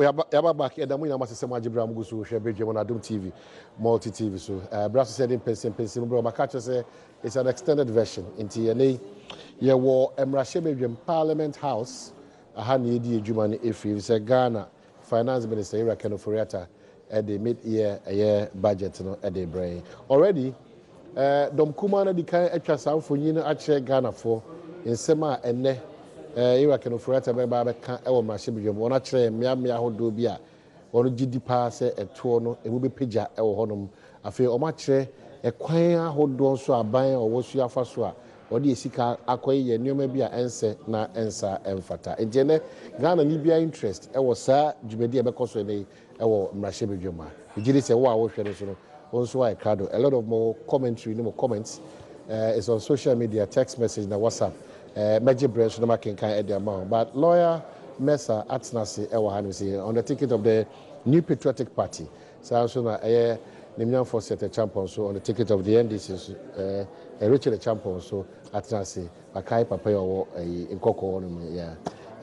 we are back here. We are going to say Badwam go so share Badwam on Adom TV, multi TV. So, Brass said Mpensenpensenmu, bro. My catch say it's an extended version. Into ye war Emrashe Badwam Parliament House. Aha ni edi ejuma ni efi. Say Ghana Finance Minister Ira Kenoforiata at the mid-year budget no at the brain already. Dom Kumana di kan etwa sanfo nyina a kire Ghana for nsema enne Ira Kenoforiata be ba be kan e wo Emrashe Badwam wona kire mmea hodo bi a wono gidi pa se eto no emu be pagya e wo honom afi o ma kire ekwan ahodo so aban o wo su afa so a odi esika akoye ye nneoma bi a ense na ensa emfata ejene Ghana ni bia interest e wo sa djumedi e be koso ne e wo Emrashe Badwam a ejiri se wo a wo hwere so no also I crowd a lot of more commentary, no more comments. It's on social media, text message, na WhatsApp. Major branch no making kind of the amount. But lawyer Mesa Atnasi Ewa on the ticket of the New Patriotic Party. So also na Nimian for set a champion so on the ticket of the NDC Richard champion so Atnasi Akai Papa in Coco yeah.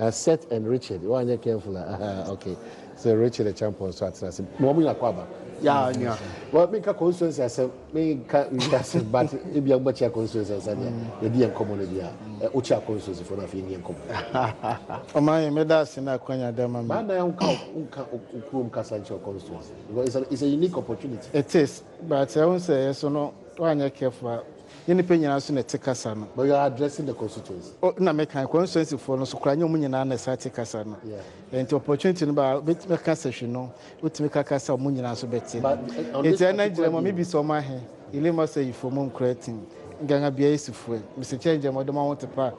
Seth and Richard. You want to careful. Okay. So Richard the champion so Atnasi. Mwamila kwaba. Yeah. Well, make a constituency as a main but if you have a constituency as a Indian community, Ucha constituency for the Indian community. Oh, my medals in a Quenya Dama. Man, I don't Casancho constituency. It's a unique opportunity. It is, but I won't say so. No, one year careful. Any opinion as soon as take us on. But you are addressing the constituency. Oh, no, make a constituency for no so crying your money and a side take us on. Yeah. And the opportunity about bit make a session, no, would make a cast of money and so better. But it's a Nigerian, maybe so my hair. You must say for moon creating. Ganga be a fuel. Mr. Change, I want to pay.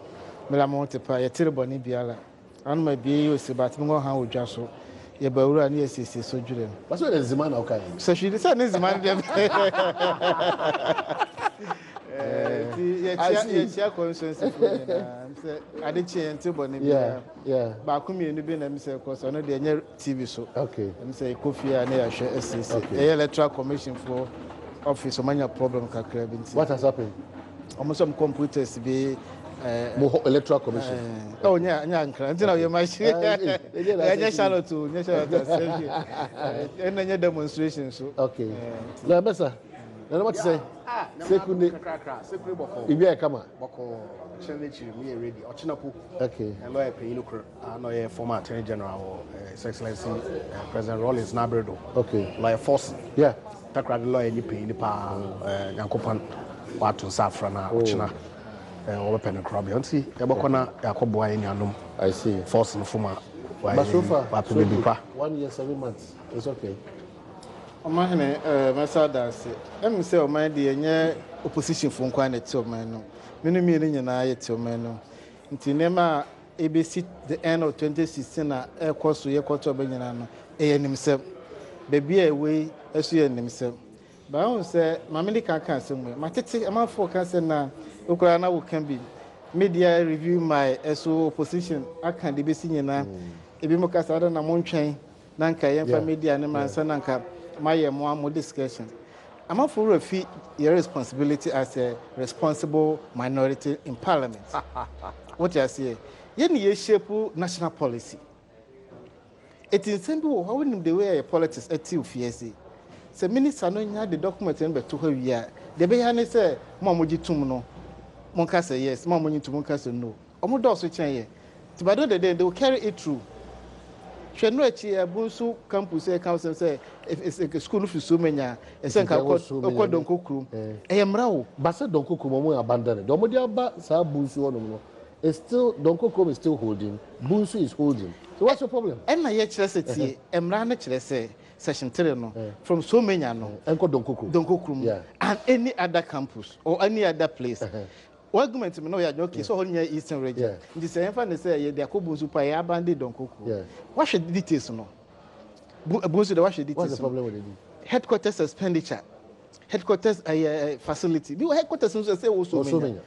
Melamont to pay a terrible Nibiala. And my be used about more how would just so. Yeah, but we're near CC so Julian. What's what is the man okay? So she decided this man. Yeah, consensus. I did change to Bonnie. Yeah. Bakumi and the bin say, because I know the TV show. Okay. And say, Kofi and I share SCC. Electoral Commission for Office of Mania Problem. What has happened? Almost some computers be electoral commission. Oh, yeah, until you might say, I shall to and then your demonstrations. Okay. Labessa. Now what to say? Secondly, if you come on, me ready. Okay. And lawyer Payno, I know a former Attorney General, His Excellency President Rollins Nabrado. Okay. Lawyer Force. Yeah. Takra lawyer ni pay ni pa Yankopan Watu Safrana, Ochina, open a crab. You see, Yabokona Yakoboy in Yanum. I see. Force and former. But so far, 1 year, 7 months. It's okay. Omahene Masada say em say o man dey enye opposition fo nkwa na ti o man no menu mi ni nyina ye ti o man no nti nema ABC the end of 2016 na e koso ye koto be nyina no e nimsem bebi e we esu ye nimsem ba on say mamili kan asem matete amafo kan say na okura na wo kan bi media review my eso opposition akan de be si nyina ebi mo kasa da na mo ntwen na nka ye fa media ne man sa na nka my more discussion. I'm not for your responsibility as a responsible minority in Parliament. What I say, you shape national policy. It is simple. How would the way politics at TUFSC? So minister no had the document and to her year. The Bayane say, Mamuji Tumuno, Monka say yes, Mamuni to Monka say no. Omodo switch here. To by the day they will carry it through. She no echi Bunsu campus council say if it's a school for so many e say ka ko donkokuru e mrawo ba say donkokuru mo abandon do mo dia ba sa Bunsu onom no it's still donkokuru is still holding Bunsu is holding so what's your problem and na ye kire say tie emra na kire say section 3 no from so many no enko donkokuru and any other campus or any other place what argument me no ya okay so honya eastern region ndi say emfa say they ko Bunsu pa ya abandon donkokuru what should details no Bunsu the what should details what's the problem with it headquarters expenditure headquarters facility the headquarters say so many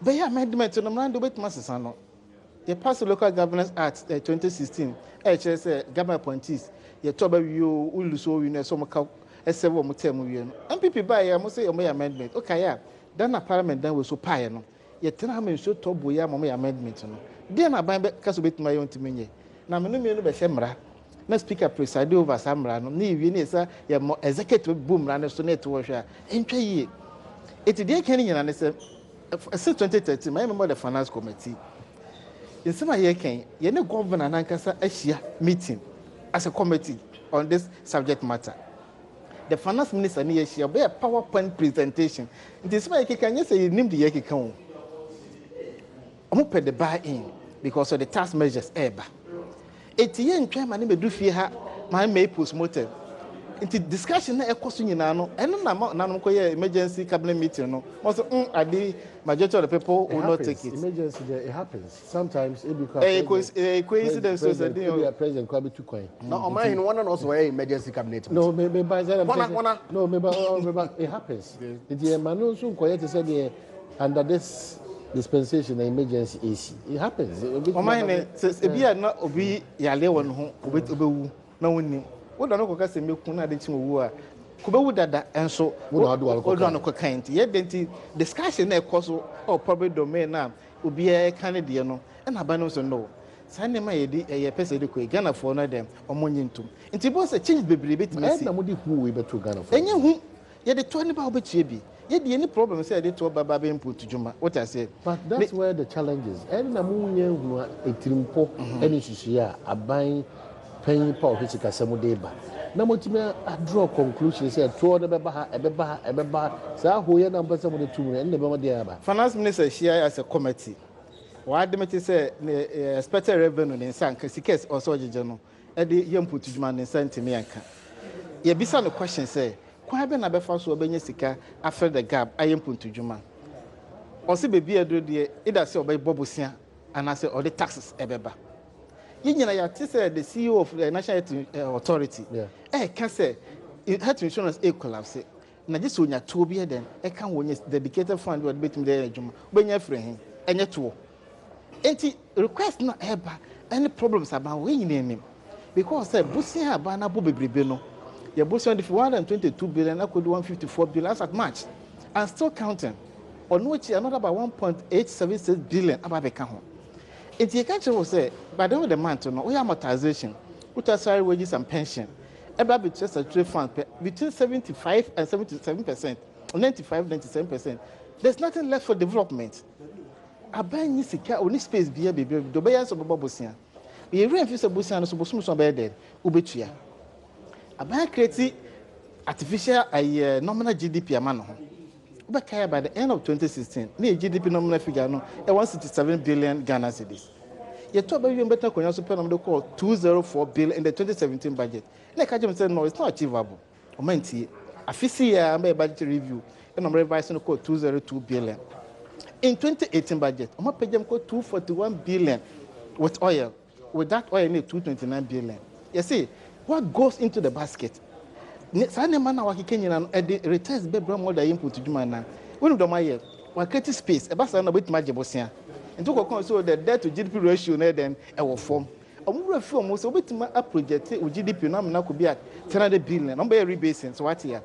but yeah amendment no man do bet masesa no the pass local governance act 2016 say government appointees ye to ba wi o uluso wi no so mo ka esewo mo tem wi no MPP ba ya mo say o amendment okay ya then na parliament then we so pie no ye tena am so to boya mo amendment no dey na ban ka so bet my own timenye na me no me no be shemra na speaker preside over samra no na ewie ne sa ye executive boom ra ne so na eto hwe a entwa yie eti dey kan nyina ne se since 2013 my member the finance committee in some year kan ye ne governor na nkasa ahia meeting as a committee on this subject matter. The finance minister ni ahia be a PowerPoint presentation. It is why can you say nim the year kan omo pay the buy in because of the tax measures eba. Etiye ntwa ma ne medu fie ha ma me post mortem. Into discussion na ekoso nyina no eno na no koye emergency cabinet meeting no also ade majority of the people will not take it. Emergency it happens sometimes it becomes coincidence so that the president could be too quiet. No on my one also emergency cabinet no maybe by that no maybe it happens the man so quiet to say the under this dispensation emergency AC it happens on my e bia na obi yale won ho obewu na wonni wo do no ko kase meku na de chi owu a ko bewu dada enso wo do no ko kan ti ye denti discussion na ekoso or public domain na obi e kan de no e na ba no so no sane ma ye di ye pese de ko Ghana for no dem omonyi ntum nti bo se change bebre betimasi na mo di hu we beto Ghana for enye hu ye de to ne ba obetie bi ye de any problem say de to baba be input juma what I say but that's where the challenge is and na mo nye hu etirimpo eni hihie a aban paying power which can some deba. Na motimi a draw conclusion say to the beba sa ho ye number some of the two and the bema finance minister here as a committee. Why admit say expected revenue in sanka case also jeje e de yam put juma ne sentime anka. Ye bisa no question say kwa be na be fa so obenya sika after the gap ayam put juma. O se be bia do de either say obey bobosia and say all the taxes ebeba. Yinyina ya say the CEO of the National Health Authority. Can say health insurance collapse. Na just onya to bi den can won dedicated fund we betim dey adwuma. Obenya frɛ hin enye to. Enti request na eba any problems about we nyina nim. Because say busia aba na bo bebrebe no. Your busia the 122 billion akodi 154 billion as at March and still counting. On which another about 1.876 billion aba be ka ho. If you can't say, by the end of the month, we have amortization, which are salary, wages, and pension. About between statutory funds between 75 and 77%, 95, 97%. There's nothing left for development. I buy any secure, only space beer, baby, the bayers of Bobosia. We reinforce a bush and a subsum bed, Ubetia. I buy creative artificial a nominal GDP a man. By the end of 2016, the GDP nominal figure no 167 billion Ghana cedis. You talk about even better when you also pay number call 204 billion in the 2017 budget. Like I just said, no, it's not achievable. Momenti, I see a budget review and I'm revising call 202 billion. In 2018 budget, I'm pay them call 241 billion with oil. With that oil, need 229 billion. You see, what goes into the basket? Sane mana wa Kenya na returns be bra more than input juma na when do my year wa create space e ba sa na betima jebosia nto kokon so the debt to GDP ratio na then e wo form omura fi omo so betima a project o GDP na na ko bi at 300 billion no be rebasing so what here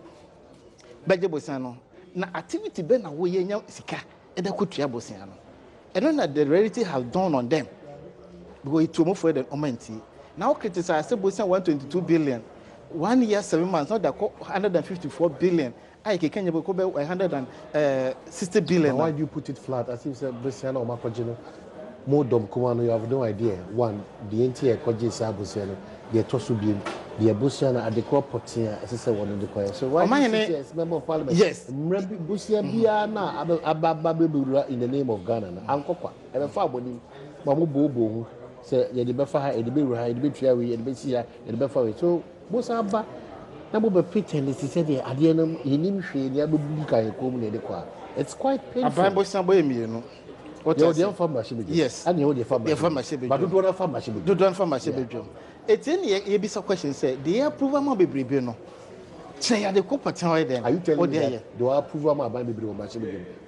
be jebosia no na activity be na wo ye nya sika e da ko tua bosia no e no na the reality has dawned on them because it mo for the omenti now criticize say bosia 122 billion 1 year 7 months not that 154 billion I can you go 160 billion. Why do you put it flat as if said Busiano or Macogino more dom kumano? You have no idea. One, the entire Koji Sabusiano, the Tosubian, the Busiana at the crop potia, as I said, one of the choir. So why member of parliament? Yes, Busia Biana Abababura in the name of Ghana, Uncle, and a far winning Mamu Bobo, say, Yedibafa, Edibira, Edibitria, Edibisia, Edibafa. So, Mosaba. It's quite painful. What you're the farmer, yes, and you're the farmer, but do not farmer, do not farmer. It's in the Abisa question say, the approval may be bribino. Say, the then. Are you telling me do I approve my baby?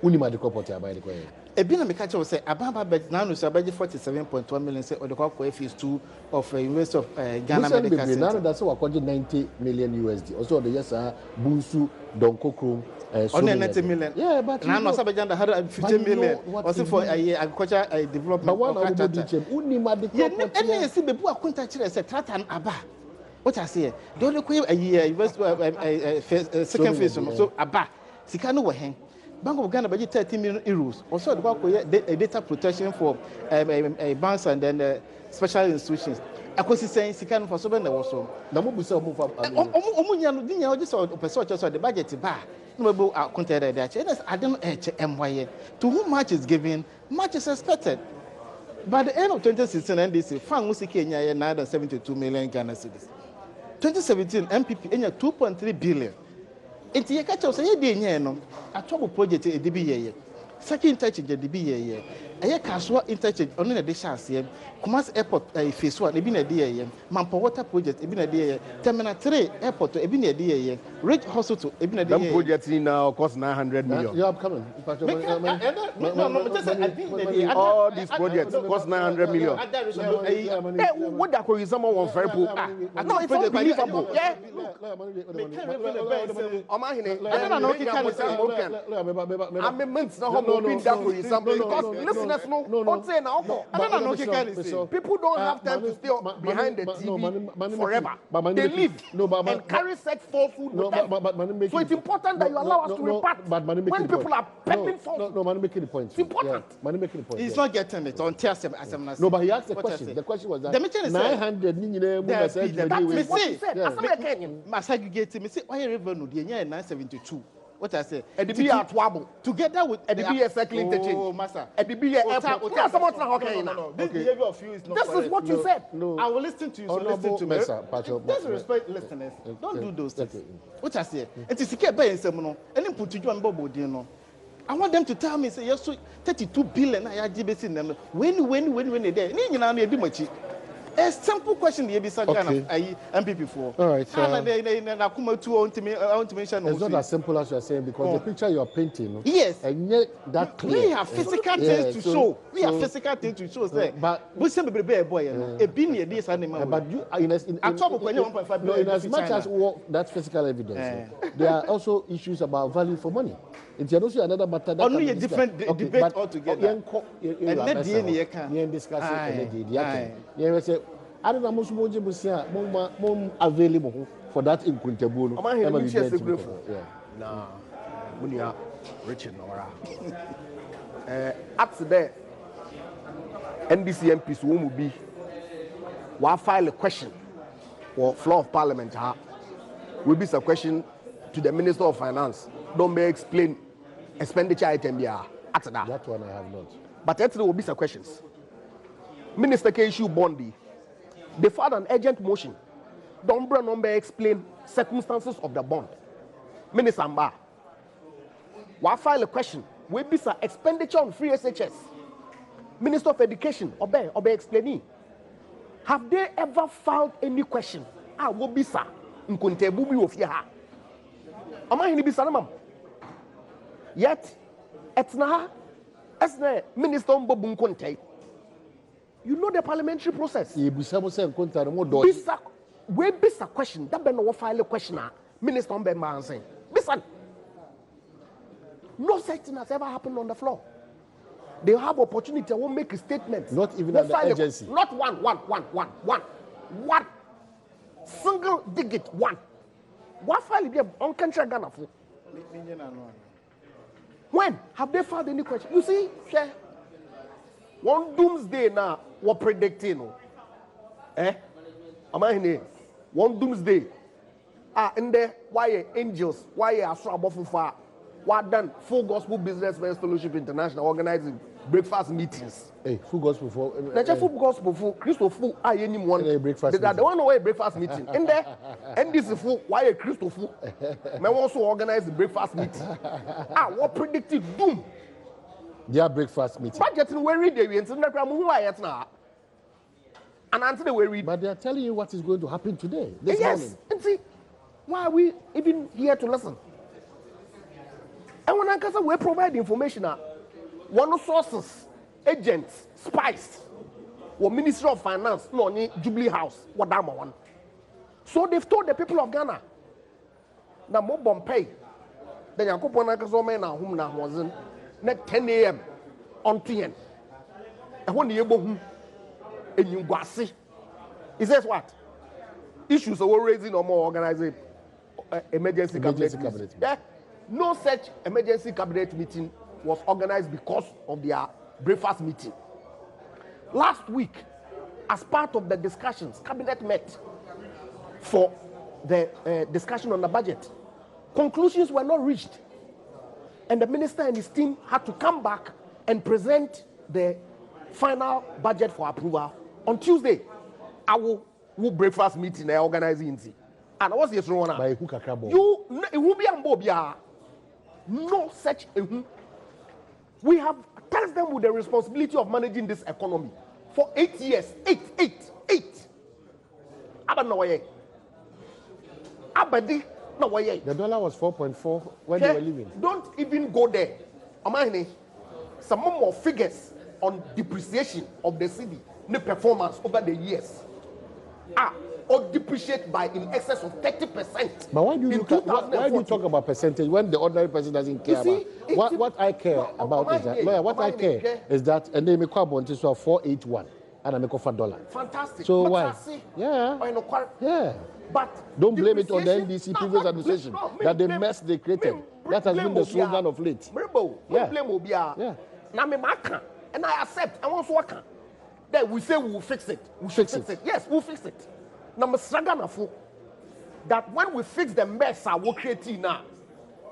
Only my the corporate by the way. Ebina me catch say Ababa bet now no so budget 47.1 million say or the call phase 2 of University of Ghana Medical Center. Now that's what 90 million USD. Also the yes Bunsu Donko Krum on 90 million. Yeah, but now no Sabajanda 150 million also for agriculture development. But one of the team unimadi any see bebu akunta kire say tratan aba. What I say the only a year second phase so aba sika no wo hen. Bank of Ghana budget 30 million euros. Also, the data protection for banks and then special institutions. I could say, "Sikan for so many also." The move is move up. Omunya, Dinya, just or the budget bar. No, I consider that. I don't MYA. To whom much is given, much is expected. By the end of 2016, NDC found Kenya 972 million Ghana cedis. 2017, MPP 2.3 billion. It's a catch of say, a trouble project a DBA. Second interchange a DBA. A casual interchange only a dish. Commerce Airport phase 1, a bin a DA. Mampa Water project, a bin a DA. Terminal 3 Airport, a bin a DA. Rich Hospital, a bin a DA. Project now cost 900 million. Yeah, I'm coming. All these projects cost 900 million. What that could someone want very poor? No, it's unbelievable. Yeah. People don't have time to stay behind the TV forever. They live and carry such falsehood with them. So it's important that you allow us to repart when people are peddling falsehood. No, man, making the point. It's important. Man, making the point. He's not getting it on Thursday. No, but he asked the question. The question was that 900 million. That's what he said. Must aggregate me say oil revenue the year 972. What I say? Together with a cycling interchange. Oh, master. This behavior of you is not This is what you said. No. I will listen to you. So listen to me. Just respect listeners. Don't do those things. What I say? It is a by some any put you on Bobo Dino. I want them to tell me, say, yes, 32 billion. I had in them. When they're there. A simple question the ABC MPP for. All right. It's not as simple as you are saying because the picture you are painting. Yes. And yet that clear. We have physical things to show. We have physical things to show. But we say be boy. A bin this animal. But you in as much as that physical evidence, there are also issues about value for money. It's also another matter. Only a different debate altogether. And let the discussing. I don't know most more available for that in Quintabuno. Nah, when you are rich in Nora. After that, NDC MPs will be file a question or floor of Parliament. Will be a question to the Minister of Finance. Don't be explain expenditure item here. After that. That one I have not. But actually, will be some questions. Minister can issue bondi. They filed an urgent motion. Don't number explain circumstances of the bond. Minister Amba, why file a question? Will be some expenditure on free SHS. Minister of Education, obey explaining. Have they ever filed any question? Will be sir. Nkuntebubi of ya. Am I in the Yet, etna as the Minister Mbobun Conte. You know the parliamentary process. We be a question. That be no file a question. Minister Mbemba saying, listen. No such thing has ever happened on the floor. They have opportunity. Won't make a statement. Not even at the agency. Not one. Single digit one. What file is on country Ghana for? When have they filed any question? You see, share. One doomsday now, we're predicting. Am I here? One doomsday. In there, why angels? Why are so above far? What done? Full Gospel Businessmen's Fellowship International organizing breakfast meetings. Hey, full gospel for. Full gospel for Christo full. I any one breakfast. They don't know why breakfast meeting. In there, and this is full. Why a Christo full? May also organize the breakfast meeting. What predicted doom? Their breakfast meeting. Budget in where they went in the crowd who are yet now. And answer the way But they are telling you what is going to happen today. This morning. And see, why are we even here to listen? And when I say we provide information, one sources, agents, spies, or Ministry of Finance, no, Jubilee House, what damn one. So they've told the people of Ghana, na mo Bompay, then Yakupona Kazome na whom na wasn't net 10 a.m. on TN. And when you go home, and you go see, he says what? Issues are raising or more organizing emergency cabinet. Yeah, no such emergency cabinet meeting was organized because of their breakfast meeting. Last week, as part of the discussions, cabinet met for the discussion on the budget. Conclusions were not reached, and the minister and his team had to come back and present the final budget for approval on Tuesday. I will breakfast meeting organizing, and what's the one? You will be on Bobia. No such. We have tasked them with the responsibility of managing this economy for 8 years. Eight. I don't know why. Abadi, no way. The dollar was 4.4 when they were leaving. Don't even go there. Amahine, some more figures on depreciation of the city, the performance over the years. Or depreciate by in excess of 30%. But why do you talk about percentage when the ordinary person doesn't care about? What I care about is that, lawyer, what I care is that, and they make a bond to 481 and I make a $4. Fantastic. So why? Yeah. But don't blame it on the NDC previous administration that the mess they created. That has been the slogan of late. Yeah. Now me maka, and I accept. I want to work. Then we say we will fix it. We fix it. Yes, we'll fix it. Now me struggle for that when we fix the mess we're creating now,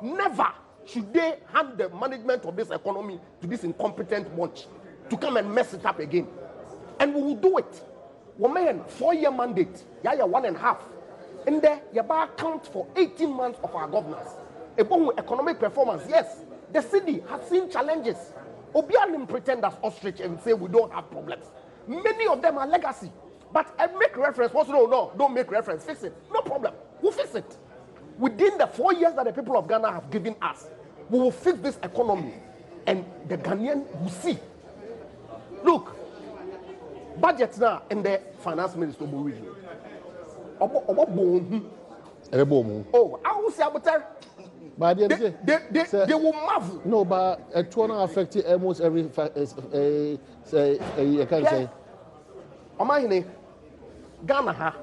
never should they hand the management of this economy to this incompetent bunch to come and mess it up again. And we will do it. Woman, 4-year mandate, 1.5. And there, you account for 18 months of our governance. About economic performance, yes, the city has seen challenges. Obianim pretend as ostrich and say we don't have problems. Many of them are legacy. But I make reference, no, don't make reference, fix it. No problem, we'll fix it. Within the 4 years that the people of Ghana have given us, we will fix this economy. And the Ghanaian will see. Look, budgets now in the finance minister will review. Oh, I will say about but they will marvel. No, but it won't affect almost every. You can say. Omahine, Ghana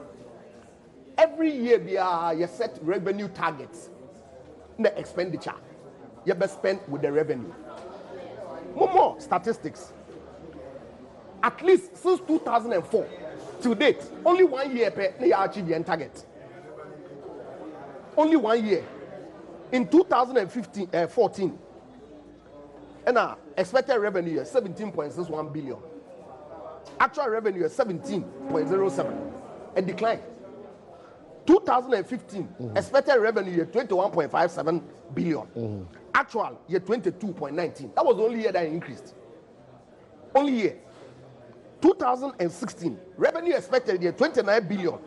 every year you set revenue targets. The expenditure you best spend with the revenue. More statistics. At least since 2004 to date, only 1 year per they achieve the target. Only 1 year. In 2014, and expected revenue is 17.61 billion. Actual revenue is 17.07, a decline. 2015, expected revenue is 21.57 billion. Actual year 22.19. That was the only year that increased. Only year. 2016, revenue expected year 29 billion.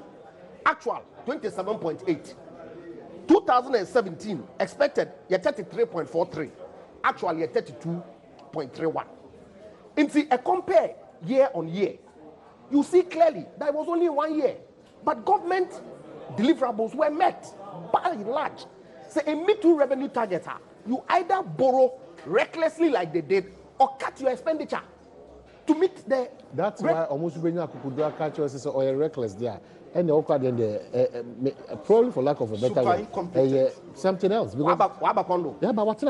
Actual 27.8. 2017 expected year 33.43. Actually year 32.31. And see a compare year on year, you see clearly that it was only 1 year, but government deliverables were met by and large. Say a me-too revenue targeter, you either borrow recklessly like they did, or cut your expenditure to meet the. That's why almost when you could catch us or reckless there. And the probably for lack of a better word, something else. Because, yeah, but what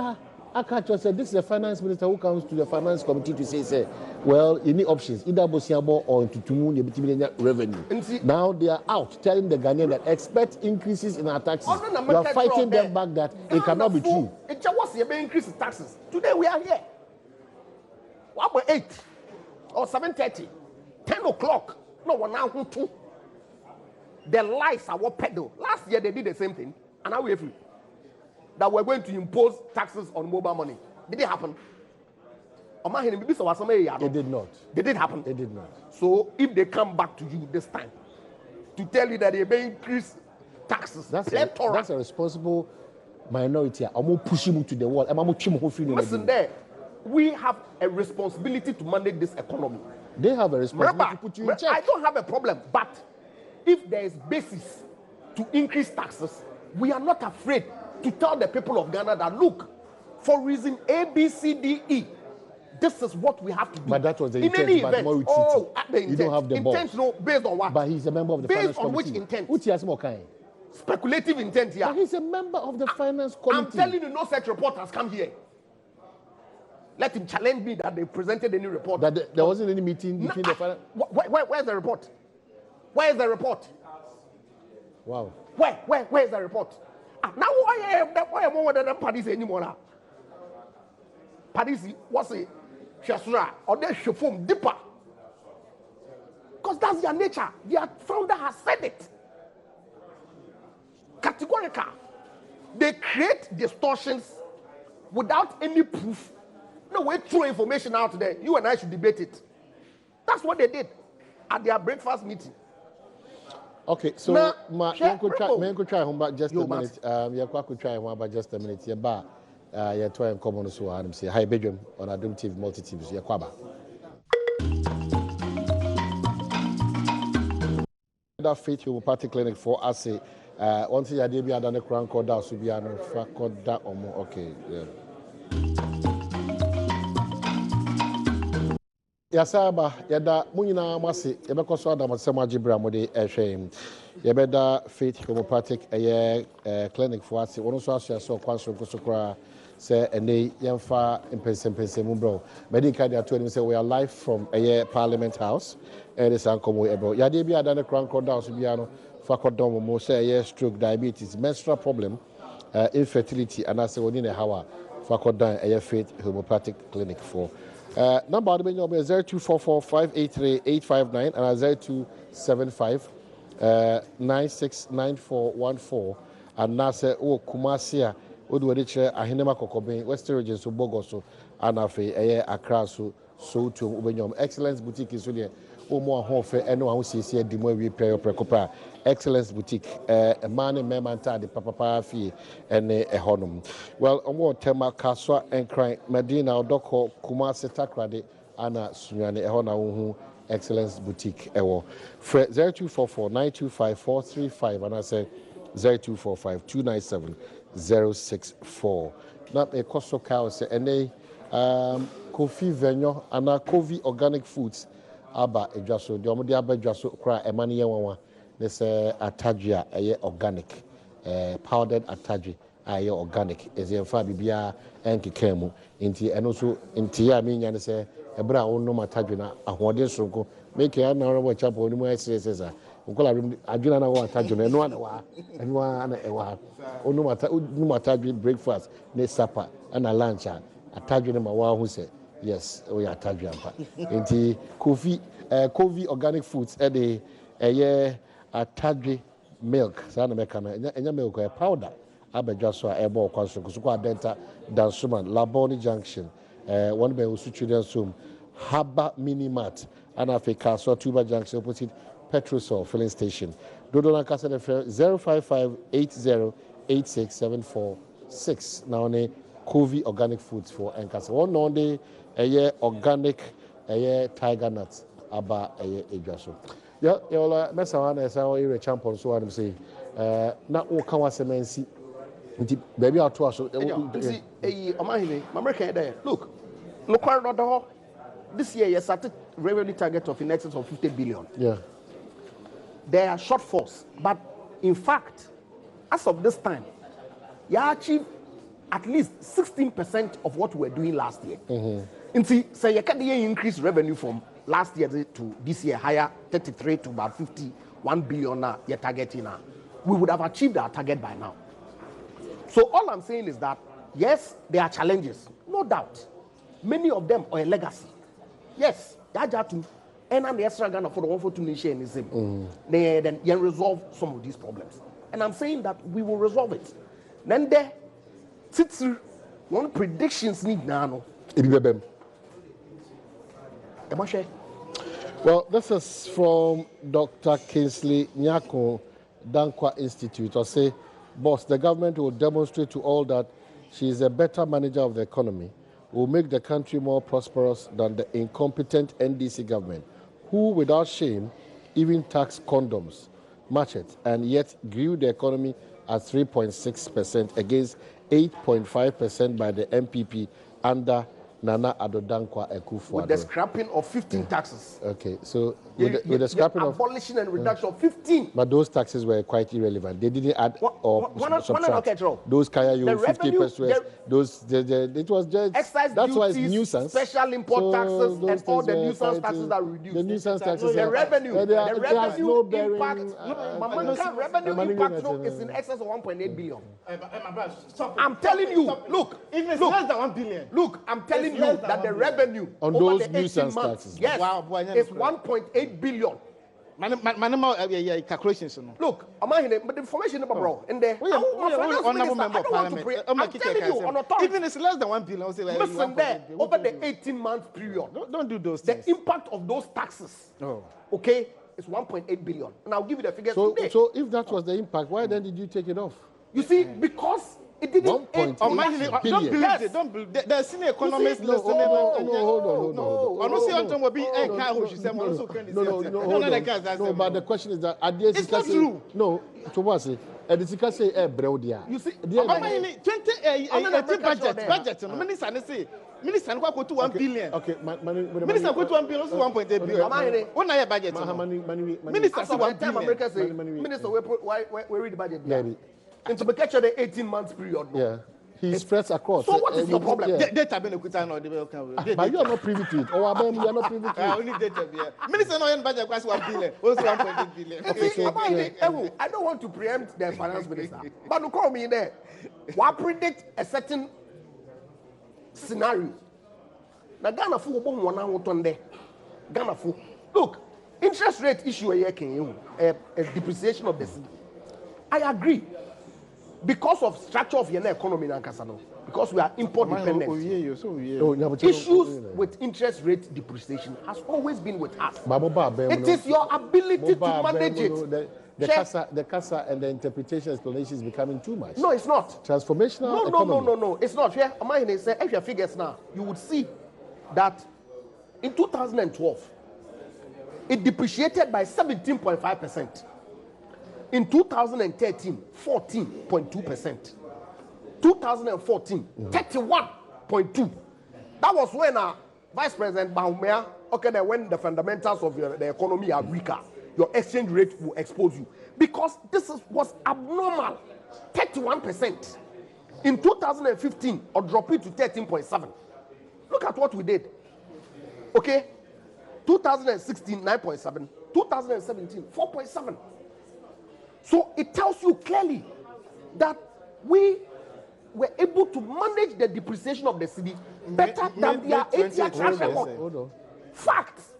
I can't just say this is the finance minister who comes to the finance committee to say, well, you need options, either Bosiabo or to revenue. Now they are out telling the Ghanaian that expect increases in our taxes. You are fighting them back that it cannot be true. It just was the increase in taxes. Today we are here. 8 or 7:30, 10 o'clock. No one now 2. The lies are what peddle. Last year they did the same thing, and now we're free. That we're going to impose taxes on mobile money. Did it happen? It did not. Did it happen? It did not. So if they come back to you this time to tell you that they may increase taxes, that's a responsible minority. I'm going to push him to the wall. Listen there. we have a responsibility to manage this economy. They have a responsibility to put you in check. I don't have a problem, but if there is basis to increase taxes, we are not afraid to tell the people of Ghana that, look, for reason A, B, C, D, E, this is what we have to do. But that was the in intent. Any but event, the intent. You don't have the intent, ball. no, based on what? But he's a member of the finance committee. Based on which intent? Which he has more kind. Speculative intent here. But he's a member of the finance committee. I'm telling you, no such report has come here. Let him challenge me that they presented any report. That there wasn't any meeting between the finance. Where's the report? Where is the report? Wow. Where is the report? Now why am I the parties anymore? Parties, what's it? Shasura or they should form deeper. Because that's their nature. Their founder has said it. Categorical. They create distortions without any proof. No way throw information out there. You and I should debate it. That's what they did at their breakfast meeting. Okay, so I could try home back just a minute. Could try home back just a minute. Yeah, but yeah, try and come on so I'm say hi Badwam on Adom TV multi TVs. Yeah, kwaba. That Faith Homeopathic Clinic for us say once you had be done a crown called out so be an called that or more. Okay, yeah. Yasaba yada munyina mase yebekọ so Adam asem agibra mo de ehwe yebeda Faith Homeopathic clinic for ase wono so aso aso kwanso kosokra say ene yemfa Mpensenpensenmu bro medical dey ato say we are live from Parliament House this ankomo ebro yade bi ada ne crown down so bia no fa kodom mo say stroke, diabetes, menstrual problem, infertility and as woni ne hawa fa kodon Faith Homeopathic clinic for number of the 0244-583-859 and 0275-969414 and Nasa O Kumasia Udwadiche Ahinema Kokobe, Western Region so Bogoso and Afe Accra so to Ubenyom Excellence Boutique is really Omo Hofe and no see the more we pay your precopa Excellence Boutique a man and memanta the papa fee and a honum. Well, Omo Tema Kaswa and Cry Medina Doko Kumase Takrade Anna Sunyane Ehona Uhu Excellence Boutique Ewo 0244-925-435 and I say 0245-297-064. Not a Koso Cow say and Kofi Venyo and Kofi Organic Foods Aba Ejaso, the Omodi Aba Jaso Cry Emani Yawa. This atadria organic, powdered atadri organic. Is a fabia and kikemu. Inti and also intia mean and say a brown no matadrina, a hoarding soko, make an hour chapel no more says. Uncle Adriana wa tajuna, no one no matadri breakfast, ne supper, and a lunch. A tajuna mawa who said, yes, we are tadriampa. Inti Kofi organic foods at a atadwe milk sana mekana enya milk e powder abedwa so a ebo kwaso kusuko adenta dansuman laboni junction one be usu children's home haba mini mart and africa so tuba junction opposite petrosol filling station dodo na kasa de 0558086746 now ne Kofi organic foods for enkasa one on the organic tiger nuts aba edwaso. Yeah, you'll mess around as how you're a champion, so I'm saying. Not all come as a man see. Baby, I'll trust you. Look, this year, you started revenue target of in excess of 50 billion. Yeah. There are shortfalls, but in fact, as of this time, you achieved at least 16% of what we were doing last year. And see, so you can increase revenue from last year to this year higher 33 to about 51 billion now you're targeting now. We would have achieved our target by now. So all I'm saying is that yes, there are challenges, no doubt. Many of them are a legacy. Yes, that's to and the extra Ghana for the 142 nation is then you resolve some of these problems. And I'm saying that we will resolve it. Then there one predictions need now. Well, this is from Dr. Kingsley Nyako, Dankwa Institute. I say, boss, the government will demonstrate to all that she is a better manager of the economy will make the country more prosperous than the incompetent NDC government, who, without shame, even taxed condoms, machetes, and yet grew the economy at 3.6% against 8.5% by the MPP under Nana Addo Dankwa Akufo-Addo. With the scrapping of 15 taxes. Okay, so with the scrapping of abolition and reduction of 15. But those taxes were quite irrelevant. They didn't add or subtract. Those kaya you 50%. It was just excise that's why it's duties, nuisance. Special import taxes, and all the nuisance taxes are reduced. The nuisance taxes. The revenue impact. Revenue impact is in excess of 1.8 billion. I'm telling you, look, even it's less than 1 billion. Look, I'm telling you that the revenue on over those the 18 months, taxes, yes, is 1.8 billion. Calculations. Look, but the information about bro in there. I'm telling you, on authority, even it's less than 1 billion. Listen there, over the 18-month period, don't do those the things. Impact of those taxes, okay, is 1.8 billion. And I'll give you the figures today. So if that was the impact, why then did you take it off? You see, because it didn't. Don't believe it. Don't believe it. The senior economists listening. Hold on. No, but the question is that it's not true. No, to what say? You see, you see, 20 budget. Minister say. Minister go to 1 billion. Okay, Minister go to 1 billion, 1.8 billion. What na your budget? Minister say 1 billion. America say, Minister, we read the budget. And to catch the 18 months period. Yeah. He spreads across. So what is your problem? Data but you are not privy to it. Or you are not privy to it. Only data. Minister no budget was 1 billion. Also 1.8 billion. I don't want to preempt the finance minister. But you call me there. We predict a certain scenario. Now Ghana fu obo ho na wotonde. Ghana fu. Look, interest rate issue a depreciation of the cedi. I agree. Because of structure of your economy in Kasano, because we are import dependent. Issues with interest rate depreciation has always been with us. It is your ability to manage it. The CASA and the interpretation explanation is becoming too much. No, it's not. Transformational economy. No. It's not. Here, if your figures now, you would see that in 2012, it depreciated by 17.5%. In 2013, 14.2%. 2014, 31.2%. That was when Vice President Baumea, when the fundamentals of the economy are weaker, your exchange rate will expose you. Because this was abnormal. 31%. In 2015, or drop it to 13.7%. Look at what we did. Okay? 2016, 9.7%. 2017, 4.7%. So it tells you clearly that we were able to manage the depreciation of the cedi better than their 8-year track record. Facts.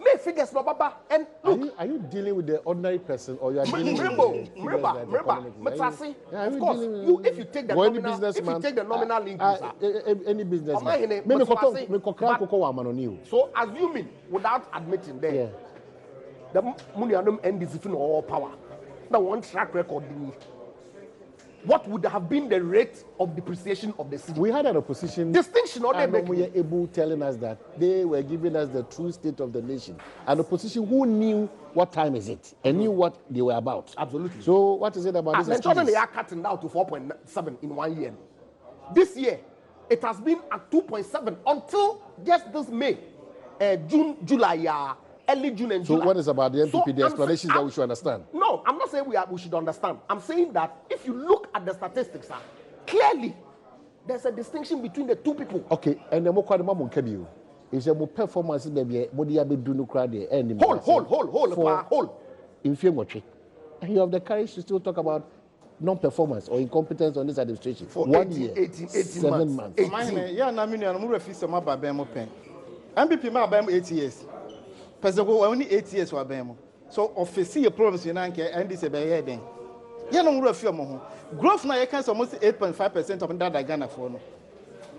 Make figures, no baba. And look, are you dealing with the ordinary person or you are dealing with of course, if you take the nominal increase, any business. So assuming without admitting there. The Munianum NDC in all power. Now one track record. What would have been the rate of depreciation of the cedi? We had an opposition distinction or they we were able telling us that they were giving us the true state of the nation. An opposition who knew what time is it and knew what they were about. Absolutely. So what is it about this? They are cutting down to 4.7 in 1 year. This year, it has been at 2.7 until just this May, July. Early June and July. So what is about the MPP, the explanations that we should understand? No, I'm not saying we should understand. I'm saying that if you look at the statistics, clearly there's a distinction between the two people. Okay, and the more is a more performance baby, body do no crowd there. Hold. In film and you have the courage to still talk about non-performance or incompetence on this administration for 1 year, 18 7 months. MPP ma 8 years. President go only 8 years for abem. So office your problems in anke and this be here then. Ya no wura fi omo ho. Growth na you can almost 8.5% of that Ghana for no.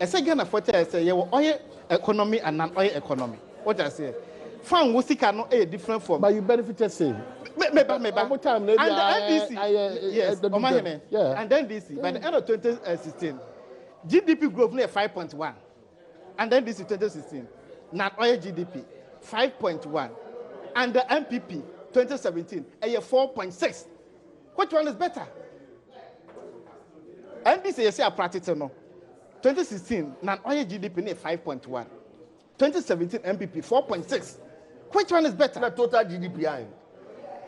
I say Ghana for tell say you oil economy and non oil economy. What I say? Fan wo sika no different form. But you benefited same. Maybe. And the NDC, yes, yeah. and then DC. By the end of 2016, GDP growth near 5.1. And then this is 2016. Now oil GDP 5.1. And the MPP 2017 a 4.6. Which one is better? And this is a practical no. 2016 now oil GDP near 5.1. 2017 MPP 4.6. Which one is better? The total GDP.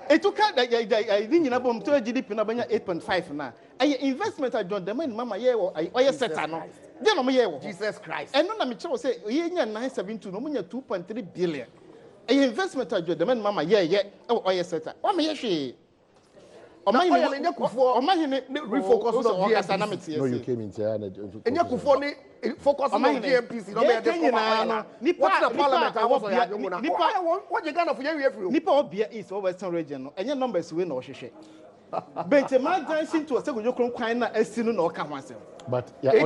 It took out that GDP now 8.5 now. Investment I don't demand mama yeah or set no. Then no yeah. Jesus Christ. And no me say ye 972 no 2.3 billion. Investment I don't demand mama yeah or set. O me she. O ma refocus on economics. No, you came in here and focus on GMPC. No me what's the parliament I was what you gonna for you Nipa obia is or western region no. Enye numbers we no hwehwe. Benchmark dancing to a second you kwan na asinu na oka hwasem. But you're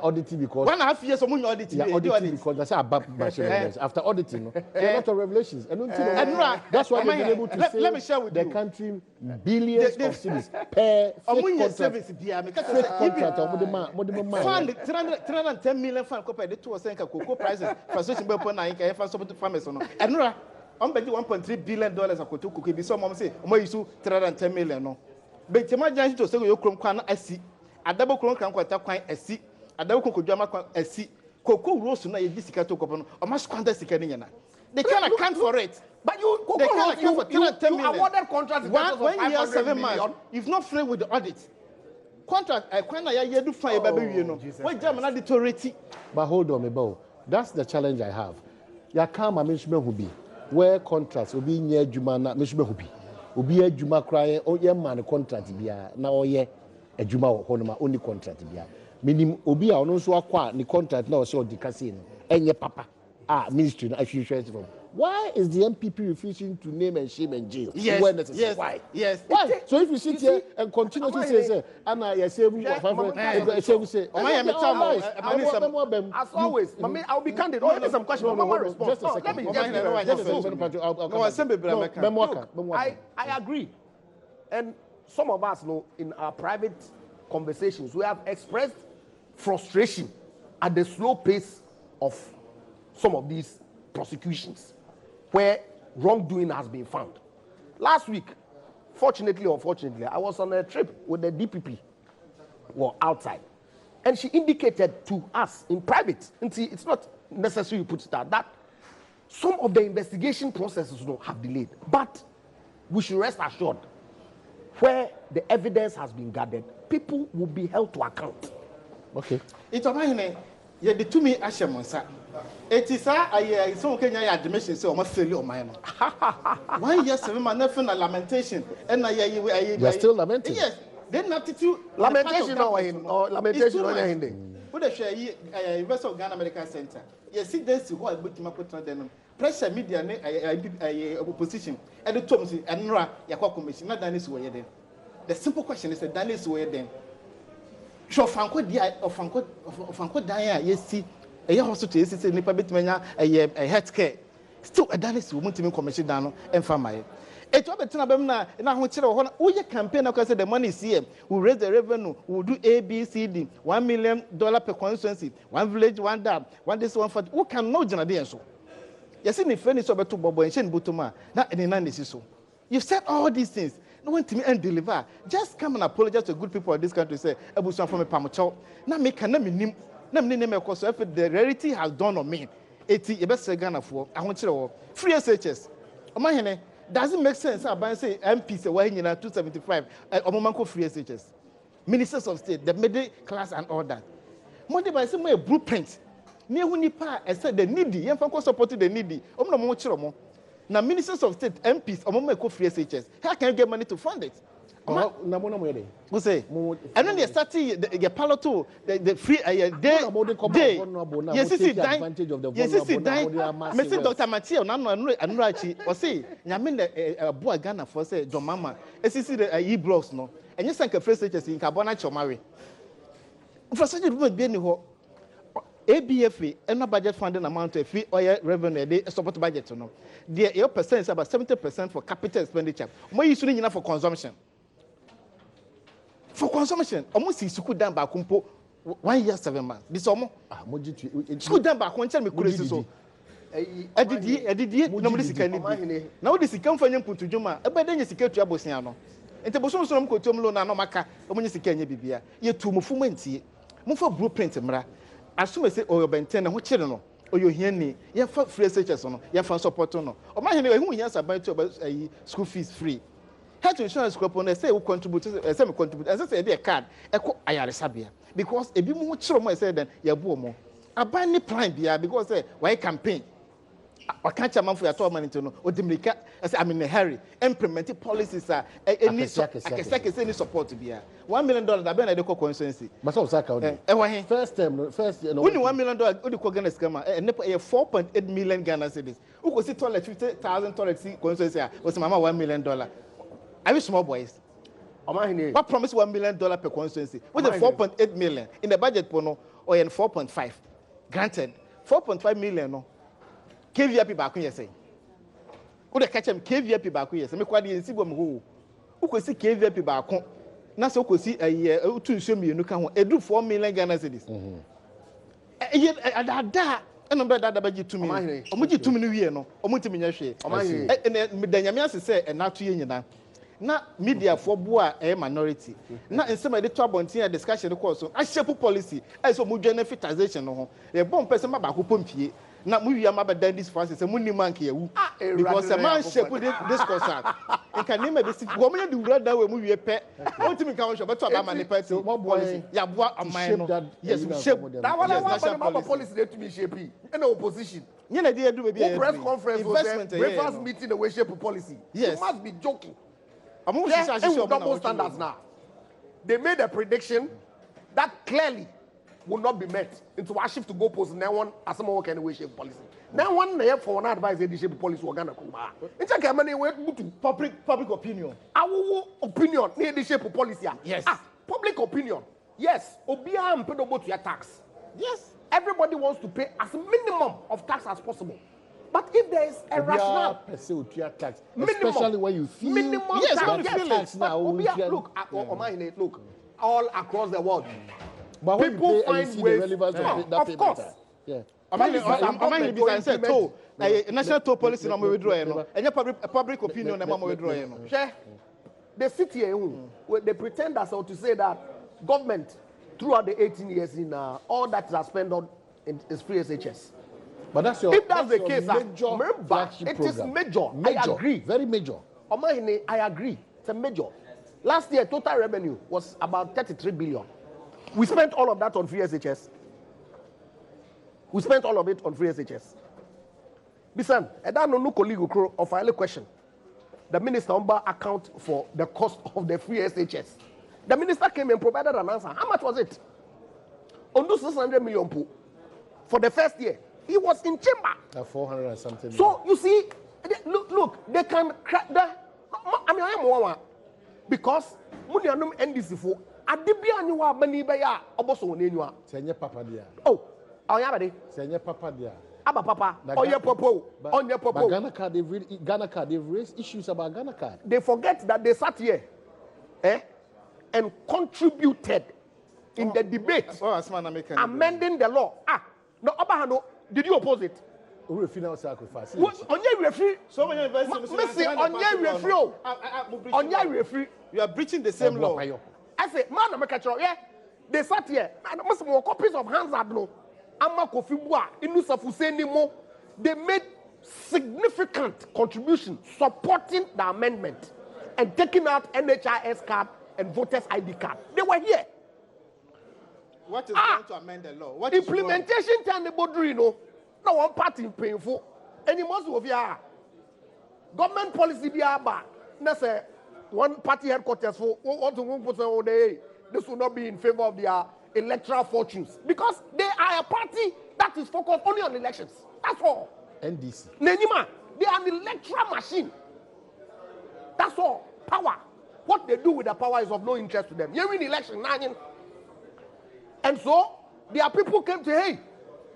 auditing because 1.5 years someone auditing. Auditing because that's after auditing, a lot of revelations. And that's why they've been able to say let me share with the country billions of cedis per fake contract of fund 310 million fund compared to 2% cocoa prices frustration be pon na in can support farmers no. Enura on be $1.3 billion akoto cocoa bi so mom say o ma use 310 million no. Benchmark dancing to say you krom kwan na asi adabo kron kan kwata kwan asi adabo kokodwama kwan asi koko rosu na ye disika to kopo no o ma squander sika ni nyana they can account for it but you awarded contract 1 year 7 months if not free with the audit contract kwan na ya do fan e ba be wie no what jam na deteriorate. But hold on Mebo, that's the challenge I have. Ya kama management who be where contracts obi nya adwuma na management who be obi adwuma kra o ye man contract bia na o ye adwuma wo honoma only contract bia minim obi a ono so akwa ni contract na o se odikase no enye papa ministry na assurance from. Why is the MPP refusing to name and shame and jail? Yes, when necessary? Why? Yes. Why? So if you sit here and continue to say, Anna, you say, as always, I'll be candid. Oh, some question. Just a second. I agree. And some of us know in our private conversations, we have expressed frustration at the slow pace of some of these prosecutions where wrongdoing has been found. Last week, fortunately or unfortunately, I was on a trip with the DPP outside, and she indicated to us in private, and see, it's not necessary to put it out, that some of the investigation processes have delayed, but we should rest assured where the evidence has been gathered, people will be held to account. Okay. It's a yeah, the to me Ashamonsa. It is so can I admission so much failure on my own. 1 year 7 months, nothing a lamentation, and you're still lamenting. Yes, then attitude lamentation or lamentation on ending. Put a share University of Ghana Medical Center. Yes, see, there's who I put my put them. Pressure media opposition and the Thomas and Nora Yako Commission, not Danis way then. The simple question is that Danis way then. So Franco dia or Franco dia yes see a hospital is a nipa bitmenya a healthcare still a Danis woman to commission down and family. It will be Tinabemna and I want to who your campaign because the money is here, who raise the revenue, who do ABCD, $1 million per constituency, one village, one dam, one this one for who can know Janadian so. Yes, in the furnace of a two bobo and Shen Butuma, not any none is so. You've said all these things. No one to me and deliver. Just come and apologize to good people of this country. Say, Abusan from a Pamucho. Now make a name because the reality has dawned on me. 80 you best say Ghana for. I want you to free SHS. Omahene doesn't make sense. I say MPs are weighing in 275. Omomanko free SHS. Ministers of State, the middle class and all that. Monday by some way blueprint. Near Hunipa and said the needy. Yanfanko supported the needy. Omno. Now, ministers of state, MPs, or free SHS, how can you get money to fund it? Who say? And then they started the paloto, the free day. Yes, this is Mr. Dr. Mathieu, and Rachi, or say, Yamin a boy Ghana for say, John Mama, SCC the e-blocks, no, and you sank a free SHS in Carbonite or Mary. For such a woman being ABFA and no budget funding amount of free oil revenue they support budget no. Their percent is about 70% for capital expenditure. More using enough for consumption. For consumption, almost is could down by kumpo 1 year 7 months. This omo. School dem ba ko nche me kuresi so. Edidi no mo sika ni bi. Na wo de sika mfa nya mputu dwuma. Ebe de nya sika tu abosia no. Ente boso so no ko tom lo na no maka. Omo nya sika nya bibia. Ye tu mo fu mantie. Mo fa blueprint mra. Asuma se oyo benten na ho kire no. Oyo hiani. Ye fa free SHS no. Ye fa support no. Oma hene ehu nya saban tu school fees free. Health insurance corporation say we contribute say me contribute and say a card eko ayaresabia because ebi mu chiro mo say then ye bo mo aban ni plan bia because say why campaign I can't chairman for your tour money to know odimrika say I'm in a hurry implement policies are any any support bia $1 million that be na dey call constituency but so account first term first you know when $1 million odi ko Ghana scam e 4.8 million Ghana cedis who go see toilet 50,000 toilet constituency was mama $1 million. Are we small boys? What promise $1 million per constituency? With the 4.8 million in the budget pono or in 4.5. Granted, 4.5 million no. KVIP back here say. Who the catch him KVIP back here? Say me kwadi ensi bom ho. Who ko see KVIP back on? Na so ko see tu show me no kan ho. Edu 4 million Ghana cedis. Ada and number that budget to me. Omuji 2 million wie no. Omuti me nya hwe. Me danyame ase say na to ye nyina. Na media for boa minority na nsema de to abontin discussion course so a shape policy e so mu benefitization no ho e bon person ma ba ko pompie na mu wiya ma ba dan this for say mu ni man ke yawu because a man shape this course e can name be go me do wura da we mu wiye pe o timi kan so beto aba ma ne party policy ya boa aman no yes shape that one policy dey to me shape in opposition you na dey do be press conference breakfast meeting the way shape policy you must be joking. Double standards now. They made a prediction that clearly will not be met. Into our shift to go post no one as someone can way shape policy. No one there for one advice they shape policy we're gonna come. It's a money way to public opinion. Our opinion near the shape policy. Yes. Public opinion. Yes. Obia and pedobo to your tax. Yes. Everybody wants to pay as minimum of tax as possible. But if there is a rationale, tax, especially when you feel minimum yes, tax, tax now. Look, all across the world, but people find ways. Of course. Yeah. National toll policy no withdraw no. Any public opinion no withdraw no. They sit here, they pretend as to say that government throughout the 18 years in all that is spent on is free SHS. But that's if that's the case, it is major. I agree. Very major. I agree. It's a major. Last year, total revenue was about 33 billion. We spent all of that on free SHS. We spent all of it on free SHS. Listen, I don't know no colleague of a question. The minister account for the cost of the free SHS. The minister came and provided an answer. How much was it? On those 600 million for the first year. He was in chamber. 400 and something. So you see, look, they can crack that. I mean, I am one because money anum NDC for adibia anyiwa bani baya oboso onenua. Senye papa dia. Oh, onya bade. Senye papa dia. Aba papa. Oye popo. Onye popo. Ghana card, they've raised issues about Ghana card. They forget that they sat here, and contributed in the debate, amending the law. No, Obahano. Did you oppose it? Final sacrifice. On your referee. So many universities. On your referee. You are breaching the same law. I say, man, I'm a catcher. Yeah, they sat here. And must more copies of hands at no. Amma Kofi Bua, Inusa Fusenimo. They made significant contribution supporting the amendment and taking out NHIS card and voters ID card. They were here. What is going to amend the law? What implementation time the boundary, no one party painful. Any most of ya government policy be about. Let's say one party headquarters for what to put on day. This will not be in favor of their electoral fortunes because they are a party that is focused only on elections. That's all. NDC. Nenima, they are an electoral machine. That's all. Power. What they do with the power is of no interest to them. You win election, and so their people came to hey.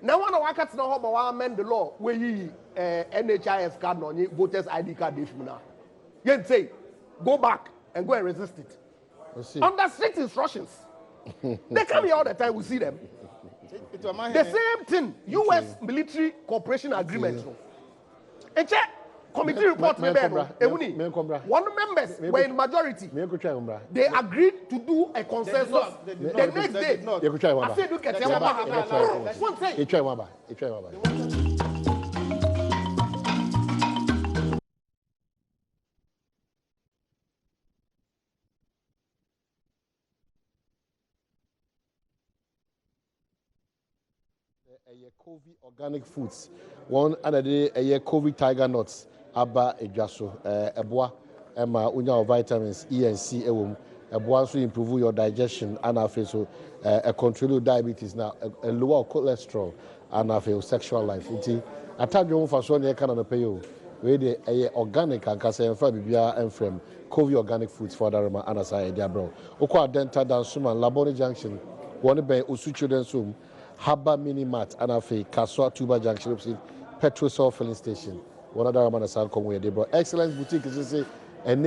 Now one of our cats now amend the law where NHIS card no voters ID card now. You say go back and go and resist it. Under strict instructions. They come here all the time. We see them. The same thing. U.S. military cooperation agreement. And check. Committee report one members were in majority. They agreed to do a consensus. The next day, I said, look at one thing. COVID organic foods. One other day, COVID tiger nuts. Aba edwaso eboa ema unya vitamins E and C ewom eboa so improve your digestion and afi so control diabetes now lower cholesterol and afi sexual life nti atadwo mfa so na kana no pay o we dey organic ankasa emfa bibia emfrem COVID organic foods for darama anasa e dia bro okwa dental dansuma laboni junction one ben osu children's home haba mini mart and afi kaswa tuba junction petrol filling station. One other man asan come with bro. Excellence boutique is say and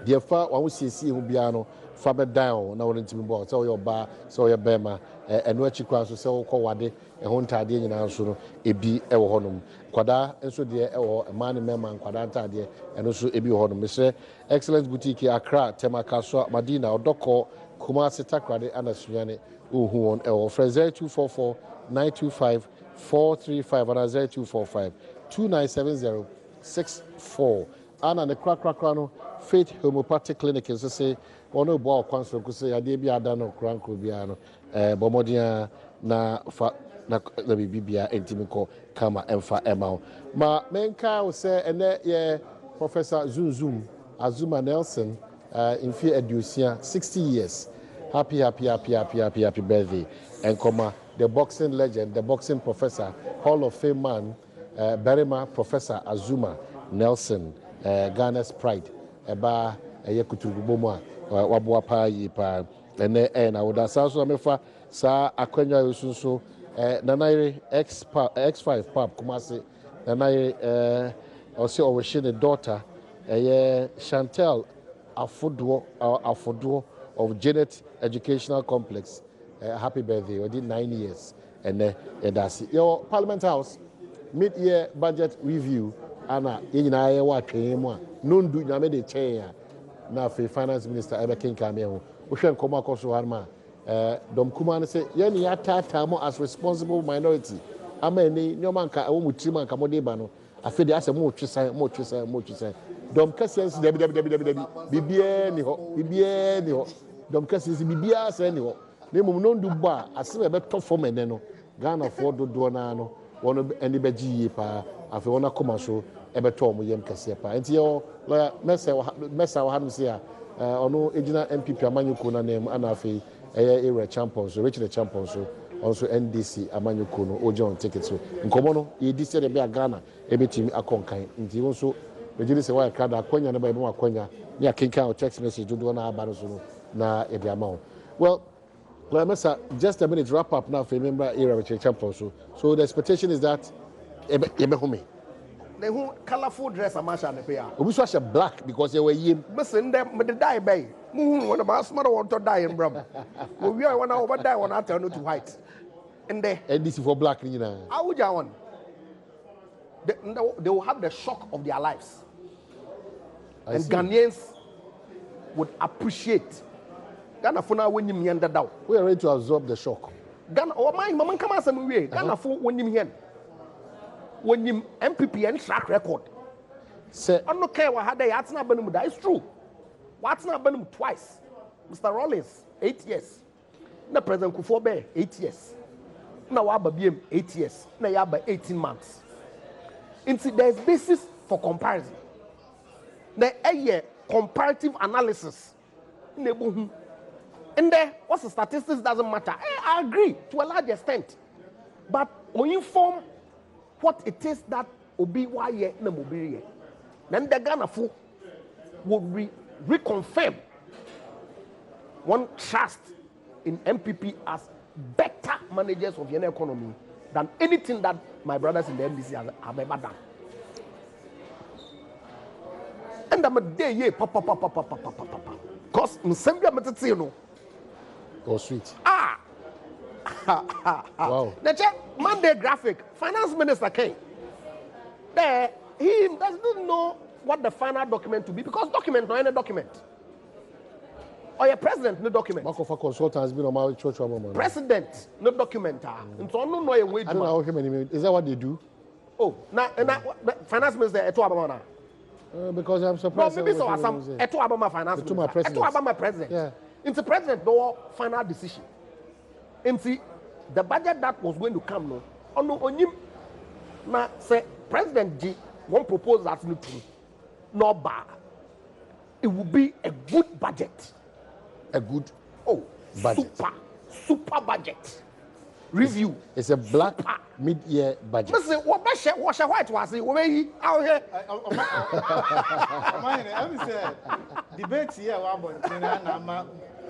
dear far one will see who biano faber down now into me board. So your bar, so your bema and what you cross to sell call wade a hunter dear in answer a be a honum. Quada and so dear or a man member and quadanta dear and also a be honum. Mr. Excellence boutique Accra, Temakaswa, Madina or Doko, Kumasi Takrade and a Suyane who on our friend 0244 925 435 and 0245 297064 and the crack Faith Homeopathic Clinic is to say one of ball council could say I did be adano crank biano bomodia na fa na bibia intimico kama emfa emao ma menka will say and Professor Azuma Nelson in fear educia 60 years happy birthday and comma the boxing legend, the boxing professor, Hall of Fame man, Berima Professor Azuma Nelson, Ghana's pride, Eba Yekutubumwa, Wabuapa Yipa, and I would ask also Amefa, Sa Akwenya Yusunso, Nanairi X5 Pap Kumasi, Nanairi also Oweshine daughter, Chantel Afoduo of Janet Educational Complex. Happy birthday, we did 9 years, and that's it. Your Parliament House mid-year budget review, Anna, in I watch him one. None do you made a chair now for Finance Minister Ebekin Cameo. Ushan Koma Kosuharma, Dom Kuman say, Yenny Atamo as responsible minority. Ameni, no man can own with Timan Camodebano. I feel that's a more say. Dom Cassians, Bibiani, Dom Cassians, Bibias, anyhow. Nemu non du ba asebe be to form ene Ghana for do na no wono eni be giye pa afi wona koma so e be to mo yem kase pa enti yo mesa wa hanu se a ono ejina MPP amanyuko na nem ana afi area champions so reach the champions so also NDC amanyuko no ojon ticket so nkomo no e di se de be Ghana e betimi akonkan enti won so ejiri se wa kada akwanya na ba e mo akwanya ni akenkan o text message do na aba no so no na e be amount well just a minute wrap up now for a member era with champions. So the expectation is that home. The colorful dress a match and the pair. We saw black because they were him. Listen, them with the die bay. One of my smart want to die in Brum. We are one over die one after to white. And this is for black, you know. How would you want? They will have the shock of their lives. And Ghanaians would appreciate. Ghana for now when you mean that down. We are ready to absorb the shock. Ghana, oh my, Mama come out some way. Ghana for when you mean when you MPP and track record. Say, I don't care what had they had not been that is true. What's not been twice? Mr. Rollins, 8 years. The President Kufuor 8 years. Now Abba BM 8 years. Now Abba 18 months. And see, there's basis for comparison. There a year comparative analysis. And there, what's the statistics doesn't matter. I agree to a large extent. But when you form what it is that Obi Waye na Mobiri, then the Ghana Fu would reconfirm one trust in MPP as better managers of the economy than anything that my brothers in the MDC have ever done. And I'm a day, papa. Because Msembia Metetino. Oh, sweet. Wow. The check Monday graphic, finance minister came. There, he doesn't know what the final document to be because document no any document. Or your president no document. Mark of a consultant has been on my church woman. President no document. And so no a way. I don't know how many. Is that what they do? Oh, now finance minister eto abama na. Because I'm surprised. No, maybe so some eto abama finance minister. Eto abama president. Yeah. Into president no final decision. Into the budget that was going to come no. Ono onyim na say President G won't propose that no true. No bad. It will be a good budget. A good budget. Super budget. Review. It's a black mid-year budget. Listen, what white was it? Where he out here? I'm saying debate here.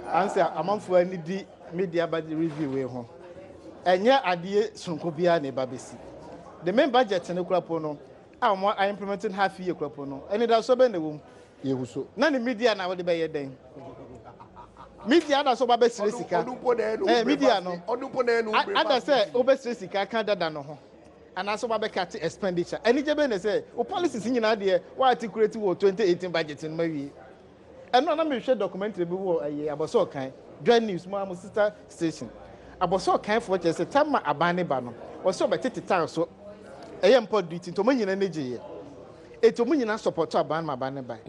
Answer among for any media budget review way home. And yeah, idea Sunkobia ne babesi. The main budget in the Krapono, I implementing half-year Krapono, and it also been the womb. You so none of media now the bay then. Media that's over Besrisika. Media no. I say Obesrisika can't done. And I saw Babacati expenditure. And it's a say, oh, policies in idea, why to create 2018 budget in May. And no, I'm sure documentary about so kind. Join news, my sister station. About so kind for just a time a banner banner. Or so by Titi so. I am put duty to money energy. It's a million support to ban my banner by.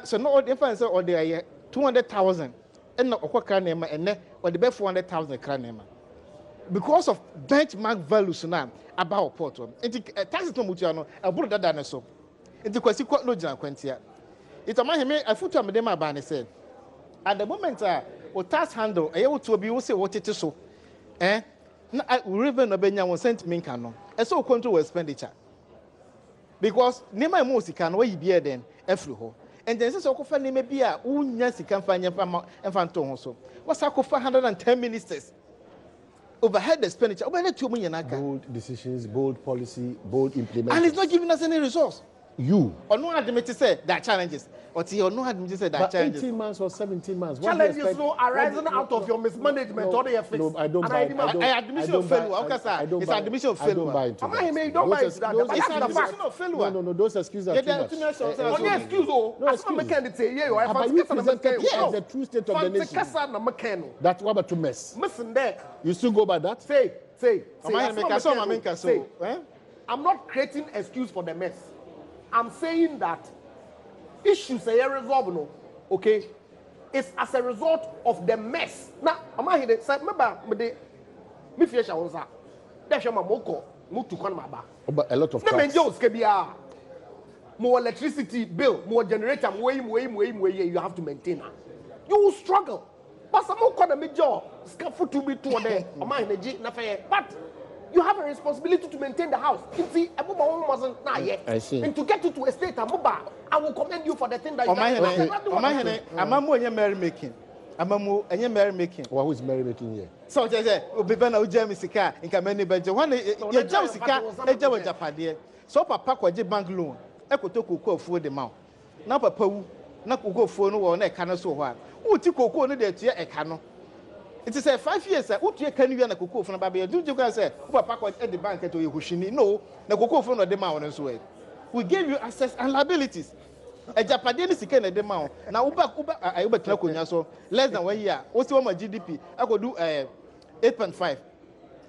So no difference or they are 200,000 and not what can name and or the best 400,000 can because of benchmark values now about Porto. It's a tax no mutiano, a put that done so. It's a question quite logical quantia. It's a man I put to my banner said. At the moment, or tax handle, I ought to be also what it is so. Riven Obenya was sent me canon. A so control expenditure. Because Nema Mosican, where you be then, Efruho. And then so often may be a yes, you can find your phantom also. What's our 510 ministers? Overhead expenditure, over 2 million. Bold decisions, bold policy, bold implementation. And it's not giving us any resource. You. Or no admit to say that challenges. Or no admit to say that challenges. 18 months or 17 months. Challenges no arising out of your mismanagement or your fix. No, I don't buy it. Admission of failure. It's admission of failure. I don't buy it. You don't buy it. It's admission of failure. No, those excuses are too much. Only excuse. No excuse. But you presented the true state of the nation. That's what about to mess. Listen there. You still go by that? Say. I'm not creating excuse for the mess. I'm saying that issues are resolved, okay? It's as a result of the mess. Now, I'm here to say, remember, me fish was that. That's your moko, mutu kon maba. But a lot of tax. More electricity bill, more generator, more you have to maintain. You will struggle. But some more call me job. Scaffold to be two there. But you have a responsibility to maintain the house. You see, wasn't not yet. I see. And to get you to a state, I will commend you for the thing that you I'm merrymaking. I'm merrymaking. Well, who is merrymaking here? So, Obibana Ujamisika, in Kameni Benja. One, your Jessica, a Java Japadia. So, Papa, bank loan. Echo for the mouth. Now, Papa, not go for no one, a canoe so hard. Who took Coco there to a canoe? It is a 5 years. What you can you and a cocoa from a baby? Do you guys say, Papa at the bank to you, Hushini? No, the cocoa from the mountain as well. We gave you access and liabilities. A Japanese can at the mount. Now, I over so less than 1 year. What's my GDP? I could do 8.5.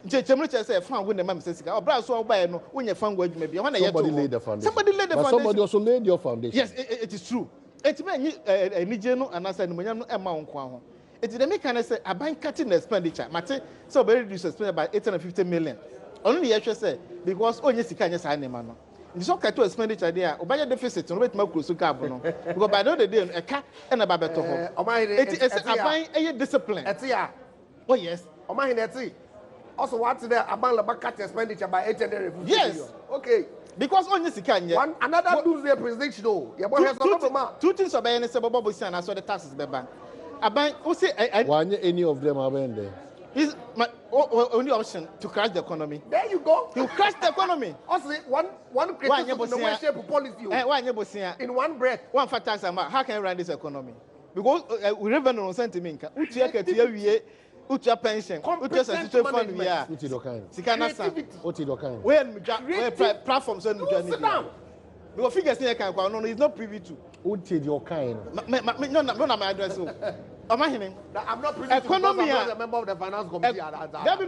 Chemricha said, "Found when the man says, "Oh, brother, so buy no when you found where maybe somebody laid the foundation. Somebody laid the foundation. Somebody also laid your foundation. Yes, it is true. It's me, a Nigerian, and I said, "No, it's the mechanic say, a bank cutting the expenditure. Mate, so very reduced expenditure by 850 million. Only the say because oh yes, you can't sign him, man. It's okay to expenditure there. Obaya deficit, no wait, Marcus Carbon. Because by the day, a cat and a babeto. It's a buying a discipline. Oh, yes. Also, what's there about the cut expenditure by 800? Yes. Okay. Because on this can one another lose their president though. Two things about any suburban and I saw the taxes by bank. Why any of them are there? Is my only option to crash the economy. There you go. You crash the economy. Also, one criticism in the way shape policy. In one breath. One factor, how can I run this economy? Because we revenue on sentiment. We utia pension, utia statutory fund, yeah. Uti dokan. Sikana sa. Uti dokan. Where platforms on sit down. Because figures here can no, he's not privy to. Uti dokan. No, my address. I'm not privy to economy. I'm not a member of the finance committee. That be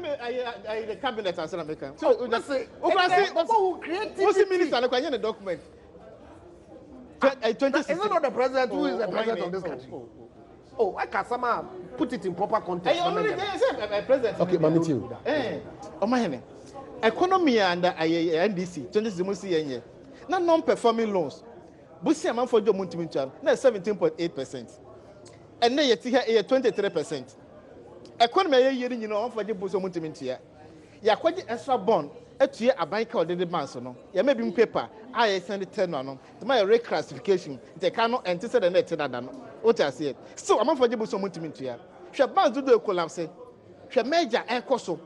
the cabinet as an American. So, what's the minister? Look, I the document. 2016. Is it not the president who is the president of this country? Oh, I can somehow put it in proper context. President. Okay, Mami too. Economy and NDC 2016 na non-performing loans. Busi amount for your multi-mutual na 17.8%. And na yet here 23%. Economy year you know for the busi multi-mutual. Ya kwaji extra bond etuye abanka odede banks no. Ya maybe paper I send 10 no. To my reclassification. They cannot enter the net that no. What I say. So amount for the busi multi-mutual. She banks do collapse. She major ekoso.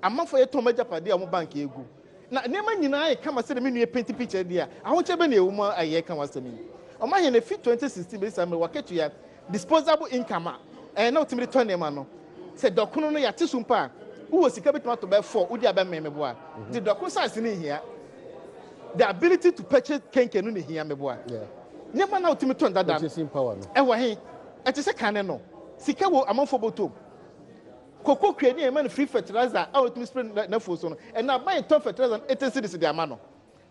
Amount for your to major party am bank egu. Na nema nyina e kama se de me nue paint picture dia ahoche be na ewuma aye kan wasemi o ma ye na fit 2016 be sam waketu ya disposable income na otimi to nema no se dokono no ya tesumpa wo sika betuma to be 4 udi aba meme boa the dokono size ni hia the ability to purchase kenkenu ni hia meboa Yeah. Nema na otimi to ndada Purchasing power no. e wo he e te se kane no sika wo amanfo botom Cocoa creating a man free fertilizer out to spend na foso and now buy top fertilizer 80 cities the amano.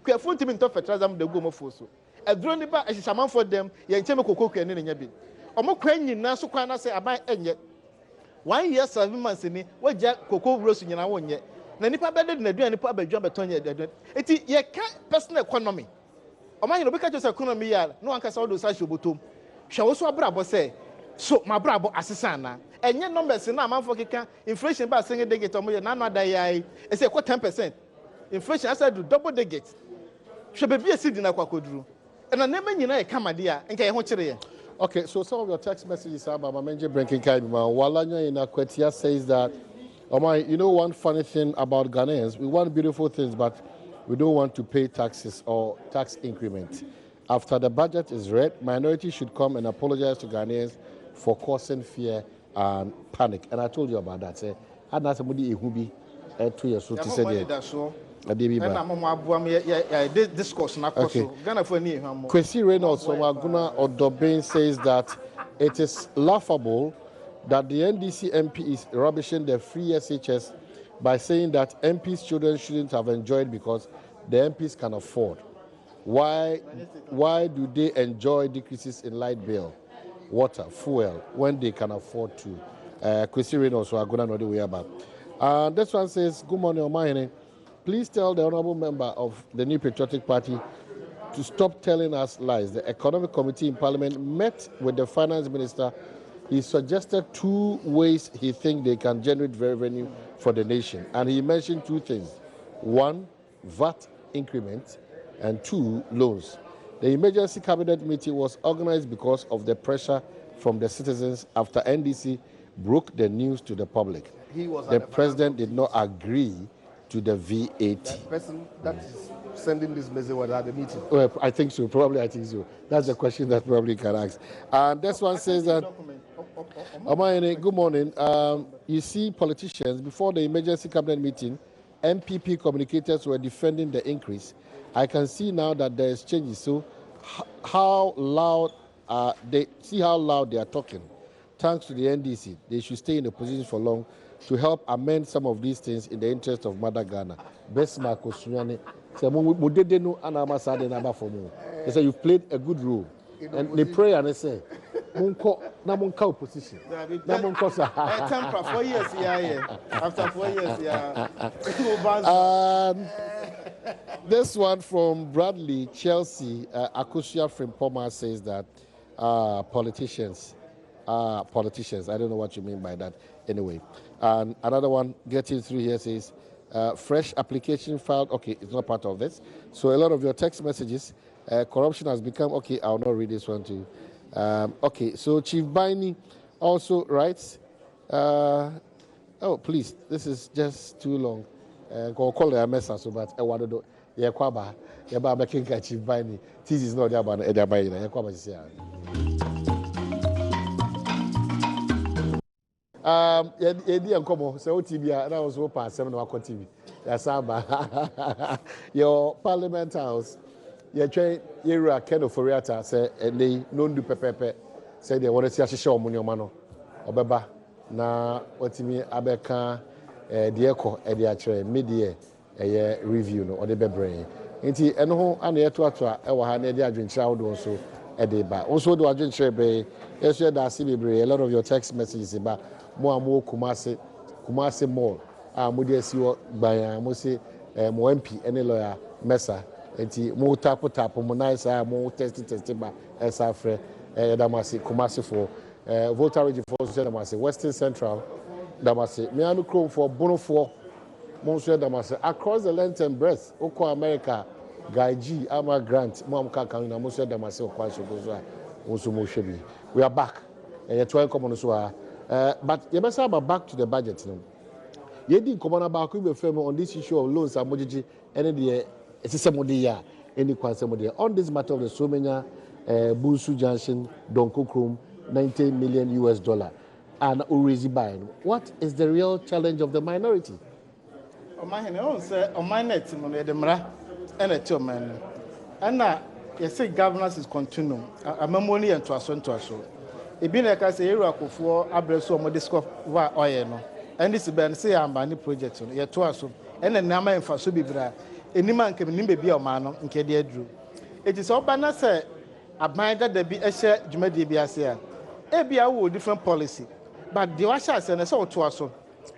We are to be top fertilizer the go mo foso. A drone ba a shaman for them, ye ncheme cocoa creating in yabi. Omo kwenyi na so kwa na say abai enye. 1 year 7 months ni we ja cocoa roast nyina wonye. Na nipa bede na aduan nipa abadwa beton ye aduan. Eti ye ka personal economy. Omo ye no be ka just economy ya no anka sa do sa shobotom. Hwa wo so abrabo say so my brabo asesana. Enye numbers na amanfo keka inflation ba single digit omo ye na no ada yai e say 10%. Inflation asa do double digit. Hwe be bi esi di na kwakoduru. Na nema nyina e kama dia nka ye ho kire ye. Okay, so some of your text messages about Mamenje Brenkin Kaibima. Walanya in Akwetia says that, you know one funny thing about Ghanaians, we want beautiful things, but we don't want to pay taxes or tax increment. After the budget is read, minority should come and apologize to Ghanaians for causing fear and panic. And I told you about that. Say, had not somebody who be 2 years so to say that. Discourse na koso Ghana for ni hwamo. Kwesi Reynolds from Aguna Odobin says that it is laughable that the NDC MP is rubbishing the free SHS by saying that MPs' children shouldn't have enjoyed because the MPs can afford. Why do they enjoy decreases in light bill, water, fuel when they can afford to? Kwesi Reynolds from Aguna know the way about. This one says, good morning, Omahene. Please tell the honorable member of the New Patriotic Party to stop telling us lies. The Economic Committee in Parliament met with the Finance Minister. He suggested 2 ways he thinks they can generate revenue for the nation. And he mentioned 2 things. 1, VAT increment, and 2, loans. The emergency cabinet meeting was organized because of the pressure from the citizens after NDC broke the news to the public. The president did not agree to the VAT. The person that is sending this message was at the meeting. Well, I think so. Probably, I think so. That's a question that probably can ask. And this one says that, good morning. You see, politicians, before the emergency cabinet meeting, MPP communicators were defending the increase. I can see now that there is changes. So, how loud they are talking. Thanks to the NDC, they should stay in the position for long to help amend some of these things in the interest of Mother Ghana. Best Marco Sunyane. They say you've played a good role. And they pray and they say, Munko opposition. Temper 4 years, yeah. After 4 years, yeah. This one from Bradley, Chelsea, Akusia Frimpoma says that politicians. I don't know what you mean by that. Anyway, and another one getting through here says, fresh application filed. Okay, it's not part of this. So a lot of your text messages, corruption has become, okay, I'll not read this one too. Okay, so Chief Baini also writes, oh, please, this is just too long. Call it a message, so but I want to do, yeah, Kwaba, yeah, but Chief Baini, this is not about Edabaina, yeah, Kwaba. Yedi enkomo say OTB na was so pass na wakọ TV. Yasaba. Your Parliament House. You try you Ken Oforiata say they no do pepepe. Say they want to see ahihye omo nyoma no. Obeba na otimi abeka de ekọ e de akere media review no ode bebree. Nti eno ho ana yeto ato e wa ha na de adwenkyira wodo so e de ba. Onso do adwenkyira be yeso da asi bebree a lot of your text messages ba mo amo Kumasi mall mo de asi wo gban mo se mo MP ene lawyer Mesa enti mo tap mo nice mo test ba esa frɛ damasi Kumasi for voter region for damasi Western Central damasi me anu chrome for bono for mo so damasi across the length and breadth oko America Guy G Ama Grant mo am ka kan na mo so damasi okwa so go so mo hwe bi we are back trying come on so but you must have back to the budget now. You didn't come on about on this issue of loans and mortgage and the SSMOD any quantum on this matter of the Somenya Bunsu Junction Donko Chrome $90 million and Urizi buying. What is the real challenge of the minority? On my net, the Mra and a 2 man. And now you say governance is continuum. I'm only and to us. Ebi na ka say area akofo abreso mo discover oil no and this ben say am ba ni project no ye to aso and na ma emfa so bibra enima nke nim bebi o ma no nke de aduru eti so ba na say aban da bi ehye dwumadi bi ase a e bia wo different policy but the washa ase na say o to aso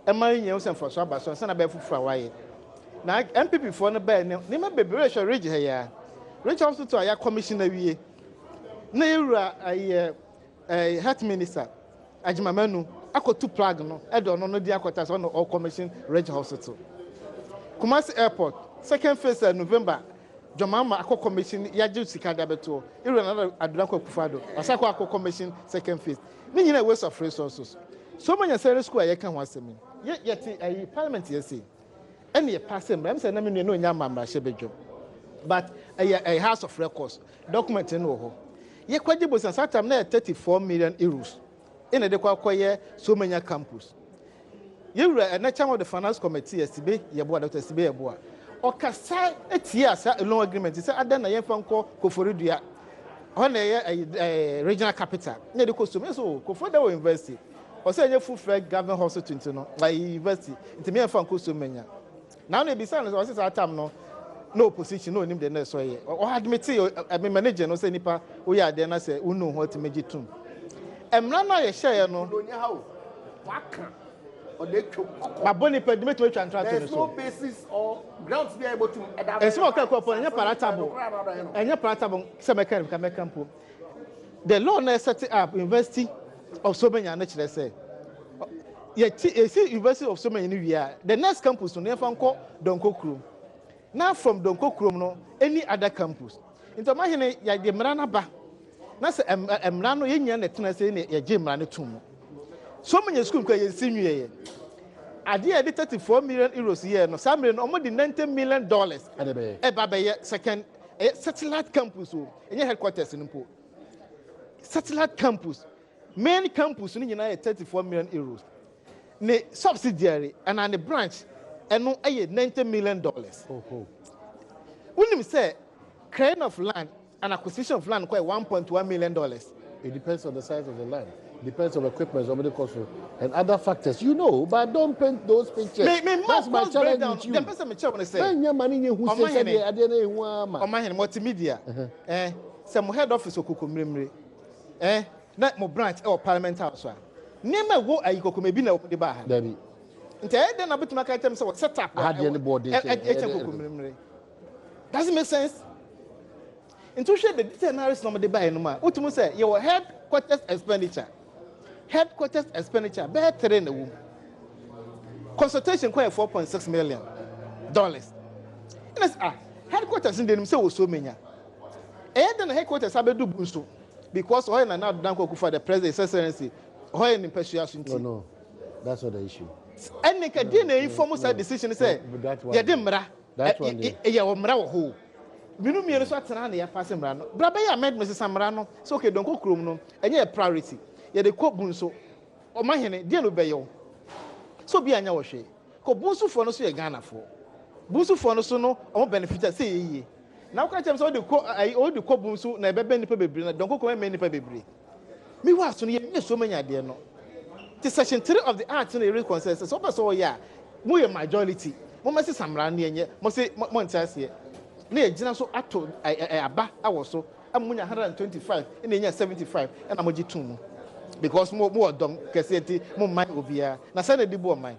e ma yin se emfa so abaso se na ba fufura waye na MPP for no ba ni ma bebere hwe rege he ya rege hospital ya commissioner wie na ewura aye health minister Ajimamenu akotu plug no edo no di akota so no all commission reg hospital Kumasi airport second phase November Jomama akọ commission yaje sika da beto iru na aduranko kufado asako akọ commission second phase ni nyina waste of resources so many secondary school aye kan ho asemi ye parliament yesi ene ye pass em say na me no nya mamba hye but a house of records document no ho ye kwaje bosan satam na 34 million euros in the kwakoye so many campus ye wura na chairman of the finance committee SB ye boa Dr. SB ye boa okasa etia sa loan agreement say adan na ye fanko koforidua ho na ye regional capital na de costume so kofoda university o say ye full fair government hospital no like university ntimi ye fanko so manya now na be say na say satam no opposition no nim de na so ye o admit me manager no say nipa o ya de na say unu ho timeji tum emra na ye share no onya how waka o de twom baboni pe de meto contract no so there's no basis or grounds be able to eso o ka ko enya palatable se mechanic ka mekampo the law na set up university of Somenya na kire say ye see university of Somenya ni wi a the next campus no ye fa nko Donko Krom. Now from Donko Krom no any other campus. Into my hene ya de mrana ba. Na se mrana no yenya na tena se ne ye mrana tum. So many school kwa ye sinwie ye. Ade e de 34 million euros here no. Some million almost $90 million. E ba be second satellite campus o. Enye headquarters no po. Satellite campus. Main campus ni nyina ye 34 million euros. Ne subsidiary and an branch and no $90 million. When you say creation of land and acquisition of land quite $1.1 million. It depends on the size of the land. Depends on equipment, and other factors. You know, but don't paint those pictures. That's my challenge with you. The person me check when say. Multimedia. Some head office okukumrimre. Na mo branch or parliament house. Nema wo ayikoko me bi na okudi ba ha. Dabi. Nte den na bituma ka item say set up. Doesn't make sense. Into share the details no me dey buy no ma. Utumu say your headquarters expenditure. Headquarters expenditure be 3 na wo. Consultation quite $4.6 million. Yes, headquarters in dem say wo so menya. Den headquarters abedu bunso because oil na now dan for the president excellency. Oil in persuasion. No. That's not the issue. And make a DNA informal side decision say ya de mra. That's one day. Ya wo mra wo ho. Minu mi so atena na ya pass mra no. Bra ba ya amendment samra no. So okay Donko Krom no. Enye priority. Ya de ko bunso. o ma hene de no be yo so bi anya wo hwe ko bunsu fo no so ye Ghana fo bunsu fo no so no o benefit say ye na wo ka chem so o de ko bunsu na be nipa bebre na donko ko me nipa bebre me wa so no ye so manya de no the section 3 of the act no area consensus so be so ya mo ye majority mo mesi samra na enye mo se mo ntase na e gina so ato aba awo so amunya 125 na enya 75 na mo gitum because mo odom keseti mo man obia na say na di bo man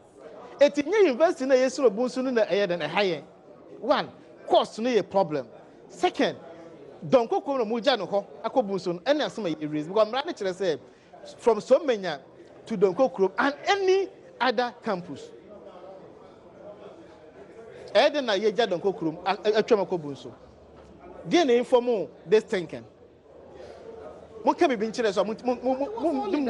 etinye university na yesu obunsu na eye den haye one cost no ye problem second donko ko no mo gya no ho akobunsu no na asema e raise because mra na kire say from so many to Donko Krom and any other campus. Eden na yeja Donko Krom atwam akobunso. Dey na inform this thinking. Mo ka bibi nkyere so mo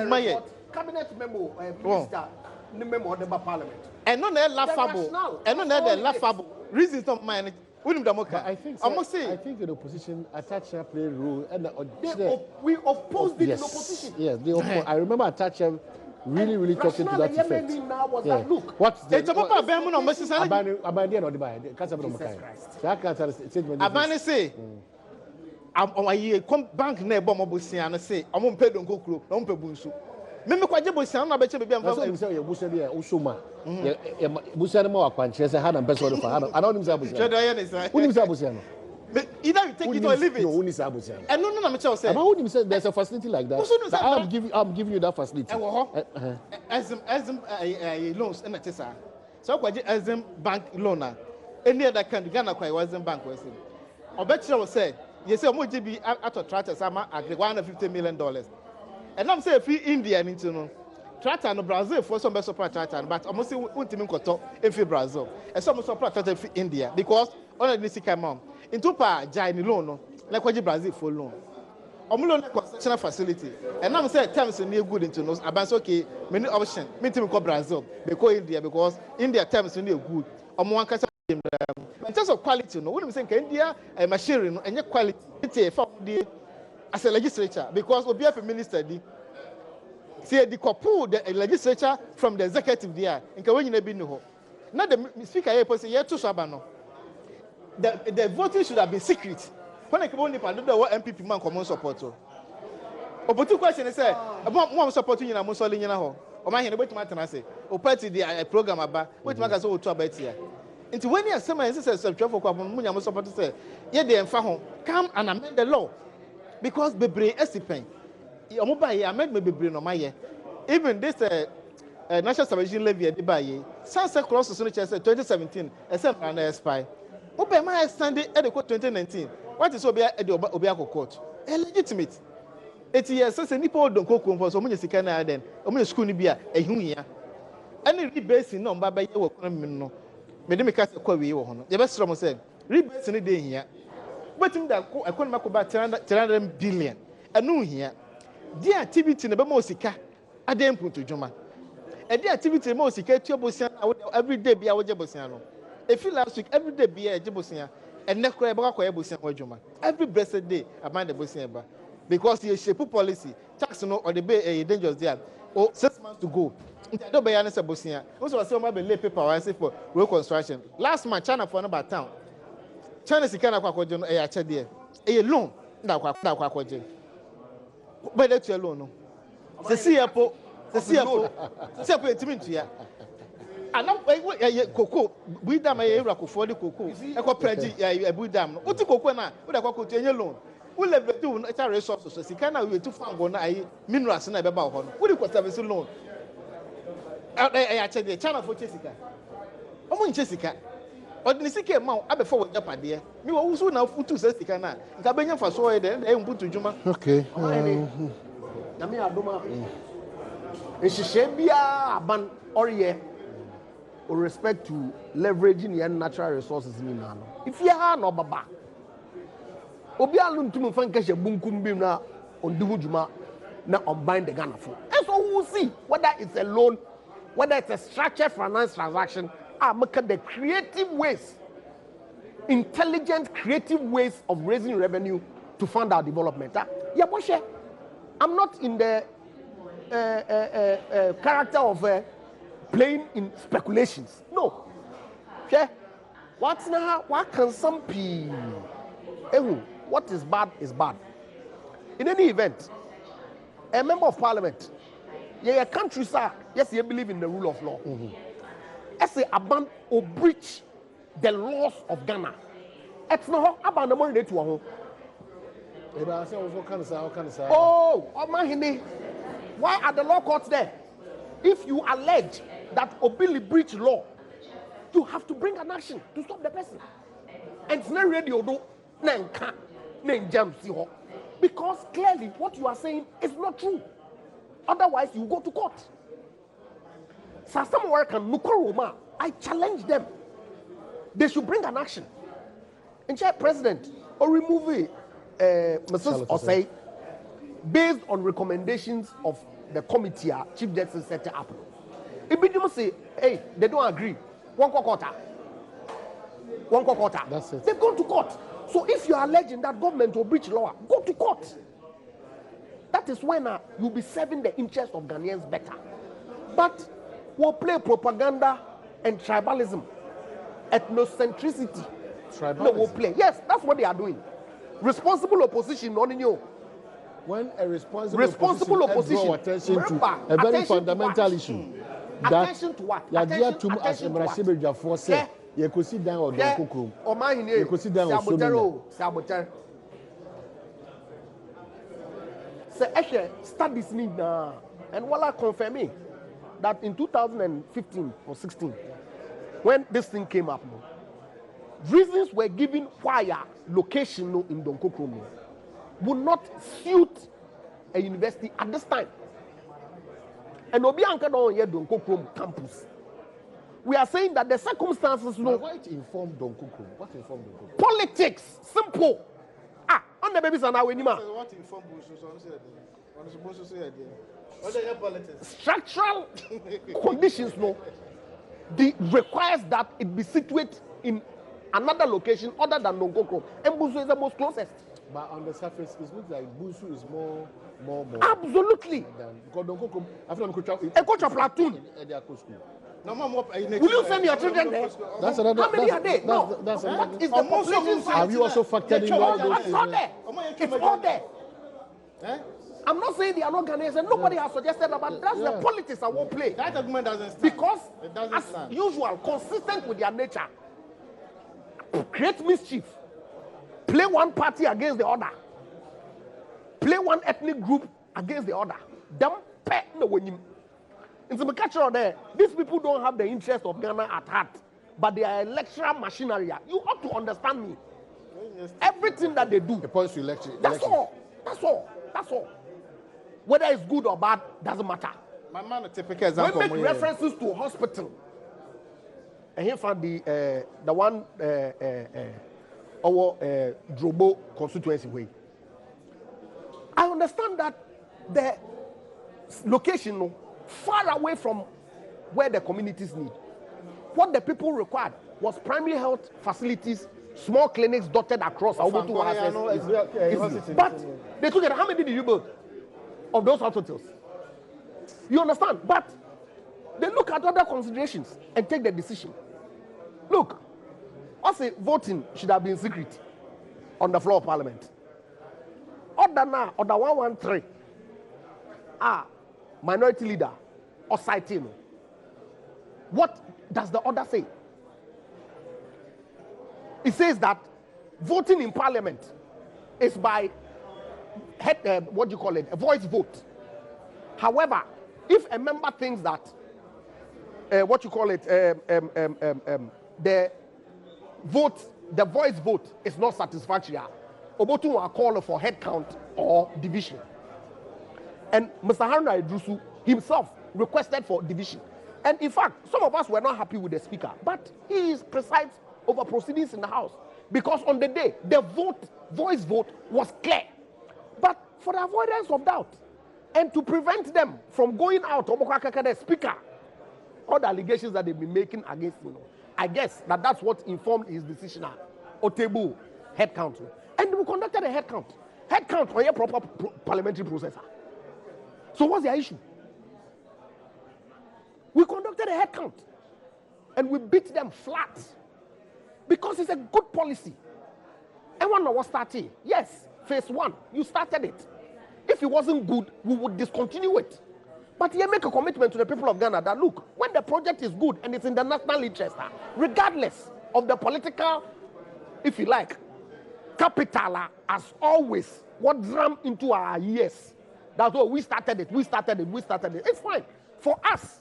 maye cabinet memo minister no memo the parliament. Eno na laughable. Eno na the laughable. Reasons of mine. I think the opposition Atacha played a role and we opposed it in opposition. Yes, I remember Atacha really talking to that effect. That, look, what's the Abani say bank na ebo mo bosia no say omo mpe Donko Krom na omo mpe bunsu me kwaje bosia na be che bia mfa am say busia dia usoma busia ma wakwanche say ha na mpe so do fa ha na onim say busia chedo ye ne say onim say busia no either you take it or leave it no onim say busia and no na me che say about onim say there's a facility like that I'm giving you that facility Azim loans na tesa so kwaje Azim bank loan na any other country Ghana kwa Azim bank we say obetire we say you say omo GB ato tractor sama agree $150 million. And I'm say free India into no tractor no Brazil for some support tractor but omo say untimi nkoto efi Brazil. And some support tractor free India because on the sika mom into pa jai ni loan no like kwaji Brazil for loan. Omo loan construction facility. And I'm say terms ni good into no abanso okay many option me timi ko Brazil because India because India terms ni good. Omo wan kasa in terms of quality, no, when we say India machinery and your quality, as a legislature, because we have a minister, see the couple the legislature from the executive there, and when you be no, not the speaker here, say yeah to Sabano. The voting should have been secret. When I come on, I don't know what MPP man common support. But two questions say about one supporting you, I'm solving you now. Or my hand, wait to my say, or party the program about, wait, my guys, all to about here. Into when you are someone says travel I'm supposed to say, yeah, they come and amend the law because bebre esipen. Omoba amend me bebre no my even this national salvation levy at the baye. Sunset clause so 2017 except an expire. Oba my extended at the court 2019. What is Obia at the Obiako court? Illegitimate. 80 years since any poor don't cook for so many second then. Omo school ni bia ehun any rebase no ba ba ye wo no. Me dem ka kwa wi wo ho no. Ye be sro mo say rebate ni dey hia. Wetin da economy ko ba 300 billion. Anu hia. Di activity na be mo sika adem punto dwuma. E di activity mo sika tu abosia every day bia wo je bosia no. E feel last week every day bia je bosia. E ne kora e ba kwa ye bosia wo dwuma. Every blessed day about the bosia ba. Because you shape policy tax no or the be dangerous there. Oh 6 months to go. I don't buy any Bosia. Also, I saw my lay paper I say for road construction. Last month, China for about town. China is kind of quacojon a chadia. A loan, now quacojon. But that's your loan. The CFO, to ya. And now, cocoa, we dam a rack for the cocoa. I got prejudice, a good dam. What's the cocoa now? What I got to your loan? We'll never do a resources. You cannot to find one minerals and about one. What do you service loan? Actually, China for Jessica. Omo Jessica. Ordinary sika ma abe for Japan there. Me wo so na futu Jessica na. Nka benya fa so e mputu djuma. Okay. Na me adoma. Ehihye bia aban oriye with respect to leveraging your natural resources ni na no. If you ha no baba. Obi alu ntum fa nka hye bunkum bim na ondi hu djuma na on bind the Ghana for. And so we will see whether it's a loan, whether it's a structured finance transaction, make the creative ways, intelligent, creative ways of raising revenue to fund our development. Yeah, I'm not in the character of playing in speculations. No. Okay? What's now? What can some people? What is bad is bad. In any event, a member of parliament, a country, sir, yes, you believe in the rule of law. As a ban or breach the laws of Ghana. It's not about the money to home. Oh, why are the law courts there? If you allege that Obili breached law, you have to bring an action to stop the person. And it's not radio do because clearly what you are saying is not true. Otherwise, you go to court. So some work and I challenge them. They should bring an action. And check president or remove it. Mrs. Osei, based on recommendations of the committee, Chief Justice set it up. If you say, hey, they don't agree, one quarter. That's it. They've gone to court. So if you are alleging that government will breach law, go to court. That is when you'll be serving the interest of Ghanaians better. But we'll play propaganda and tribalism, ethnocentricity. Tribalism. No, we'll play. Yes, that's what they are doing. Responsible opposition, non you. When a responsible opposition draw attention to a very fundamental issue. Attention to what? Attention to what? You could sit down or don't cook room. You could sit down or saboteur. So actually, studies need and while I confirm me that in 2015 or 16, when this thing came up, reasons were given why location in Donkokrom would not suit a university at this time. And Obi Anka don't yet Donkokrom campus. We are saying that the circumstances What informed Donkokrom? What informed Donkokrom? Politics, simple. On the babies are now anymore. What informed politics? Structural conditions requires that it be situated in another location other than Donkokrom. And Busu is the most closest. But on the surface, it looks like Busu is more. Absolutely. Because Donkokrom, after a coach of platoon. Will you send your children there? That's another. How many are they? No. That's What is the population size? Have you also factored in all those It's all there. It's all there. I'm not saying they are not Ghanaians, and nobody has suggested that, but that's the politics I won't play. That argument doesn't stand. Because, it doesn't as stand. usual, consistent with their nature, create mischief, play one party against the other, play one ethnic group against the other. In some culture there, these people don't have the interest of Ghana at heart, but they are electoral machinery. You ought to understand me. Everything that they do, it points to election. That's all. Whether it's good or bad doesn't matter. My man, a typical example. We make references to hospital. And here for the one our Drobo constituency way. I understand that the location far away from where the communities need. What the people required was primary health facilities, small clinics dotted across. But they took it. How many did you build of those hospitals? You understand? But they look at other considerations and take the decision. Look, I say voting should have been secret on the floor of parliament. Order now, order 113. Minority leader or citing. What does the order say? It says that voting in parliament is by a voice vote. However, if a member thinks that the voice vote is not satisfactory, Obotu will call for head count or division. And Mr. Haruna Idrusu himself requested for division. And in fact, some of us were not happy with the speaker, but he presides over proceedings in the House. Because on the day, the voice vote was clear. But for the avoidance of doubt, and to prevent them from going out, the speaker, all the allegations that they've been making against him, I guess that's what informed his decision. Otebu head count. And we conducted a head count. Head count on a proper parliamentary process. So what's the issue? started a head count. And we beat them flat. Because it's a good policy. And one was starting. Yes, phase 1, you started it. If it wasn't good, we would discontinue it. But you make a commitment to the people of Ghana that, look, when the project is good and it's in the national interest, regardless of the political, if you like, capital, as always, what drum into our ears. That's why we started it. It's fine. For us,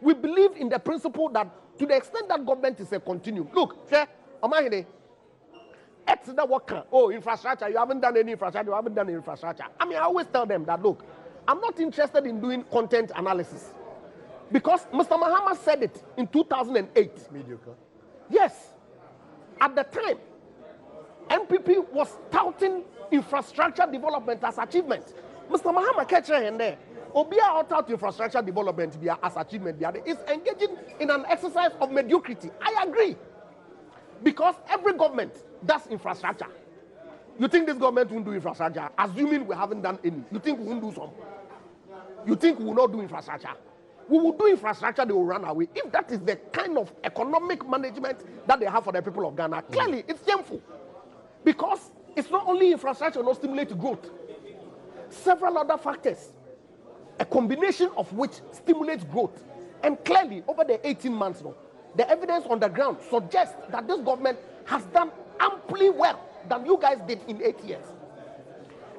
we believe in the principle that to the extent that government is a continuum. Look, infrastructure, you haven't done any infrastructure, I mean, I always tell them that, look, I'm not interested in doing content analysis. Because Mr. Mahama said it in 2008. Mediocre. Yes. At the time, MPP was touting infrastructure development as achievement. Mr. Mahama Ketcher and there, Obia out infrastructure development as achievement is engaging in an exercise of mediocrity. I agree. Because every government does infrastructure. You think this government won't do infrastructure? Assuming we haven't done any. You think we won't do some? You think we will not do infrastructure? We will do infrastructure, they will run away. If that is the kind of economic management that they have for the people of Ghana, clearly it's shameful. Because it's not only infrastructure that stimulates growth. Several other factors, a combination of which stimulates growth. And clearly, over the 18 months now, the evidence on the ground suggests that this government has done amply well than you guys did in 8 years.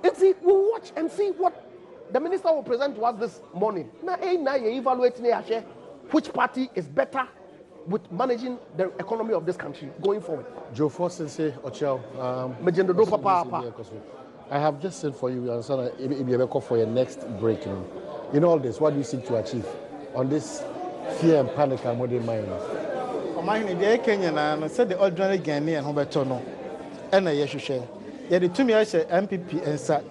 And see, we'll watch and see what the minister will present to us this morning. Now, evaluating which party is better with managing the economy of this country going forward. Joe Forson say, Ochel, I have just said for you, you understand, for your next break. In all this, what do you seek to achieve on this fear and panic and what they mind? Kenya said the ordinary Ghanaian Humbertono, and a Yeshu. Yet the 2 years MPP and sat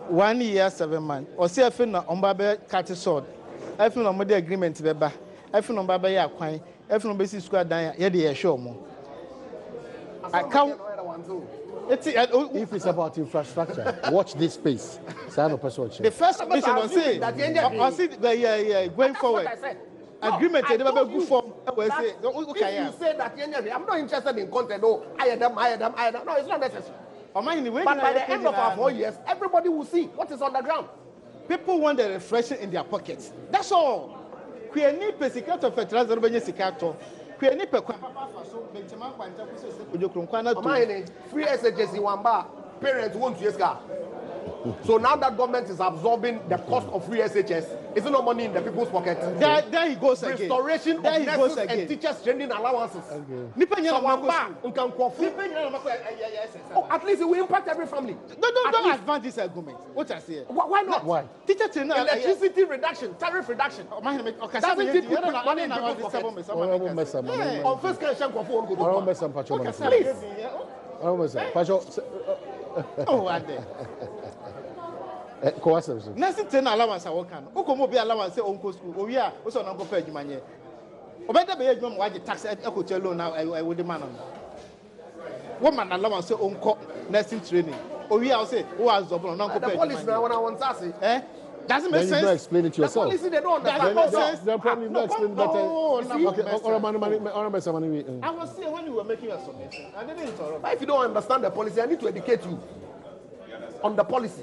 1 year 7 months, or see a fin on Babe Catty sword. I feel on the agreement to Beba. I feel on Baba Yaquine, I feel on Basic Square Dia, Yedi show more. I count. If it's about infrastructure, watch this space. The first mission on say, going forward. Agreement, they never go form. You say that I'm not interested in content. No, I am. No, it's not necessary. But by the end of our 4 years, everybody will see what is on the ground. People want the refreshing in their pockets. That's all. We need pesicato fertilizer, Benesicato. We need free SHS one bar. Parents won't use car. So now that government is absorbing the cost of free SHS, is it no money in the people's pocket? There he goes again. Restoration of nurses and teachers training allowances. Oh, at least it will impact every family. Don't advance this argument. What I say? Why not? Why? Teacher training, electricity reduction, tariff reduction. Doesn't it put money in people's pocket? On first question, please. Oh, I did. Nothing 10 allowance I work on. Okomo be allowance on school. Oh, yeah, also on Uncle Peg Mania. Or better be a young white tax at Ecotello now. I would demand on woman allowance on nursing training. Oh, yeah, I'll say, who has Uncle Peg? The police now when I want to say, eh? Doesn't make sense. You don't explain it to yourself. The policy, they don't understand. They're probably not explaining better. Okay, I was saying when you were making a submission. I didn't interrupt. But if you don't understand the policy, I need to educate you on the policy.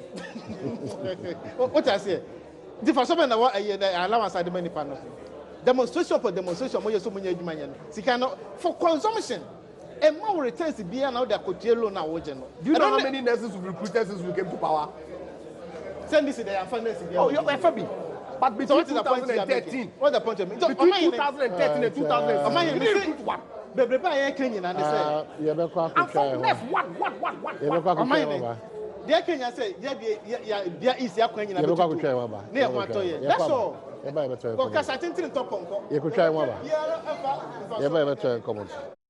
What I say? The first one I allowance at the many panels. Demonstration for demonstration, so many for consumption. And more returns to be now that could yellow now. Do you know how many nurses we recruited since we came to power? Send this to the finance. Oh, you're FB. But between 2013, what's the point of it? Between 2013 and 2013, you didn't recruit one. The prepare Kenyan and And from what? Dear Kenya say, yeah, is your Kenyan. That's all. Because I think in top. You could try one. Yeah,